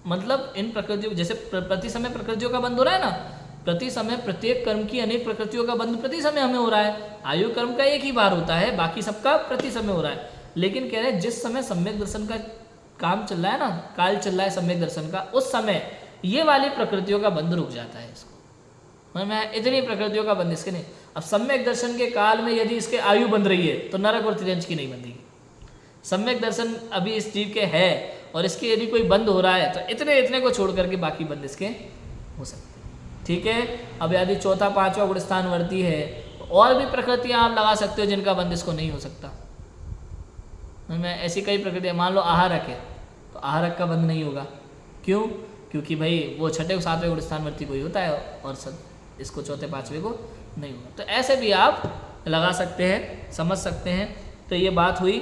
मतलब इन प्रकृतियों जैसे प्रति समय प्रकृतियों का बंद हो रहा है ना, प्रति समय प्रत्येक कर्म की अनेक प्रकृतियों का बंद प्रति समय हमें हो रहा है। आयु कर्म का एक ही बार होता है, बाकी सबका प्रति समय हो रहा है। लेकिन कह रहे हैं जिस समय सम्यक दर्शन का काम चल रहा है ना, काल चल रहा है सम्यक दर्शन का, उस समय ये वाली प्रकृतियों का बंध रुक जाता है इसको। मैं इतनी प्रकृतियों का बंध इसके नहीं। अब सम्यक दर्शन के काल में यदि इसके आयु बंध रही है तो नरक और त्रियंश की नहीं बंधेगी। सम्यक दर्शन अभी इस जीव के है और इसके यदि कोई बंद हो रहा है तो इतने इतने को छोड़ करके बाकी बंद इसके हो सकते हैं। ठीक है, अब यदि 4, 5वां गुणस्थानवर्ती है तो और भी प्रकृतियां आप लगा सकते हो जिनका बंद इसको नहीं हो सकता। मैं ऐसी कई प्रकृतियां, मान लो आहारक है तो आहारक का बंद नहीं होगा। क्यों? क्योंकि भाई वो 6, 7वें गुणस्थानवर्ती को ही होता है और इसको 4, 5वें को नहीं होगा। तो ऐसे भी आप लगा सकते हैं, समझ सकते हैं। तो ये बात हुई।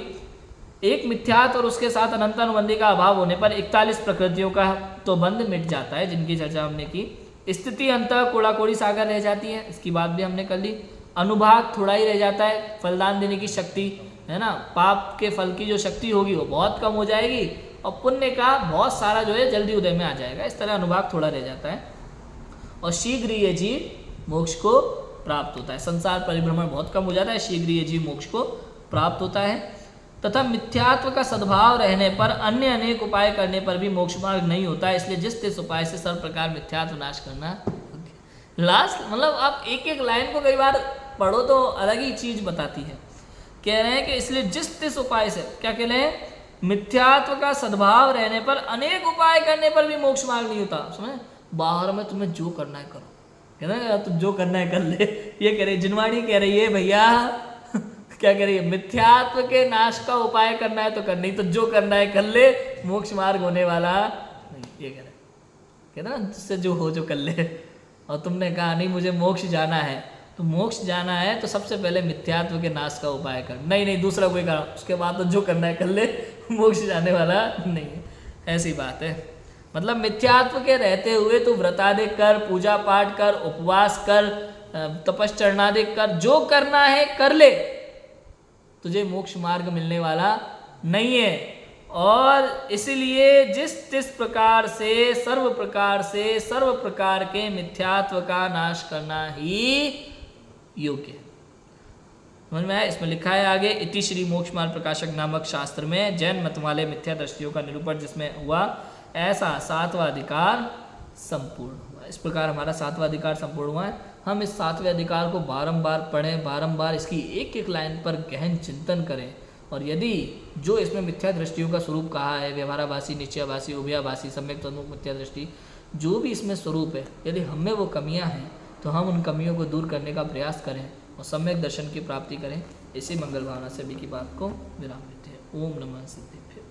एक मिथ्यात्व और उसके साथ अनंतानुबंधी का अभाव होने पर 41 प्रकृतियों का तो बंध मिट जाता है, जिनकी चर्चा हमने की। स्थिति अंतः कोड़ाकोड़ी सागर रह जाती है, इसकी बात भी हमने कर ली। अनुभाग थोड़ा ही रह जाता है, फलदान देने की शक्ति है ना, पाप के फल की जो शक्ति होगी वो बहुत कम हो जाएगी और पुण्य का बहुत सारा जो है जल्दी उदय में आ जाएगा। इस तरह अनुभाग थोड़ा रह जाता है और शीघ्र ये जीव मोक्ष को प्राप्त होता है। संसार परिभ्रमण बहुत कम हो जाता है, शीघ्र ये जीव मोक्ष को प्राप्त होता है। तथा मिथ्यात्व का सद्भाव रहने पर अन्य अनेक उपाय करने पर भी मोक्ष मार्ग नहीं होता है। इसलिए जिस तिस उपाय से सर्व प्रकार मिथ्यात्व नाश करना। लास्ट मतलब आप एक एक लाइन को कई बार पढ़ो तो अलग ही चीज बताती है। कह रहे हैं कि इसलिए जिस तिस उपाय से, क्या कह रहे हैं? मिथ्यात्व का सद्भाव रहने पर अनेक उपाय करने पर भी मोक्ष मार्ग नहीं होता। समझे? बाहर में तुम्हें जो करना है करो, कह रहे हैं तुम जो करना है कर ले। ये कह रही जिनवाणी कह रही है भैया क्या कह रही है? मिथ्यात्व के नाश का उपाय करना है तो कर, नहीं तो जो करना है कर ले, मोक्ष मार्ग होने वाला नहीं। ये कह रहे, कहते ना जिससे जो हो जो कर ले। और तुमने कहा नहीं मुझे मोक्ष जाना है, तो मोक्ष जाना है तो सबसे पहले मिथ्यात्व के नाश का उपाय कर, नहीं दूसरा कोई कहा, उसके बाद तो जो करना है कर ले, मोक्ष जाने वाला नहीं है। ऐसी बात है। मतलब मिथ्यात्व के रहते हुए तू व्रतादिक कर, पूजा पाठ कर, उपवास कर, तपश्चरणादिक कर, जो करना है कर ले, तुझे मोक्ष मार्ग मिलने वाला नहीं है। और इसलिए जिस तिस प्रकार से सर्व प्रकार के मिथ्यात्व का नाश करना ही योग्य है। समझ में आया? इसमें लिखा है आगे, इति श्री मोक्ष मार्ग प्रकाशक नामक शास्त्र में जैन मत वाले मिथ्या दृष्टियों का निरूपण जिसमें हुआ, ऐसा 7वां अधिकार संपूर्ण हुआ। इस प्रकार हमारा 7वां अधिकार संपूर्ण हुआ है। हम इस 7वें अधिकार को बारंबार पढ़ें, बारंबार इसकी एक एक लाइन पर गहन चिंतन करें। और यदि जो इसमें मिथ्या दृष्टियों का स्वरूप कहा है, व्यवहाराभासी, निश्चयाभासी, उभयाभासी, सम्यक तन्मुख मिथ्या दृष्टि, जो भी इसमें स्वरूप है, यदि हम में वो कमियां हैं तो हम उन कमियों को दूर करने का प्रयास करें और सम्यक दर्शन की प्राप्ति करें। इसी मंगल भावना से भी की बात को विराम देते हैं। ओम नमः सिद्धेभ्यो।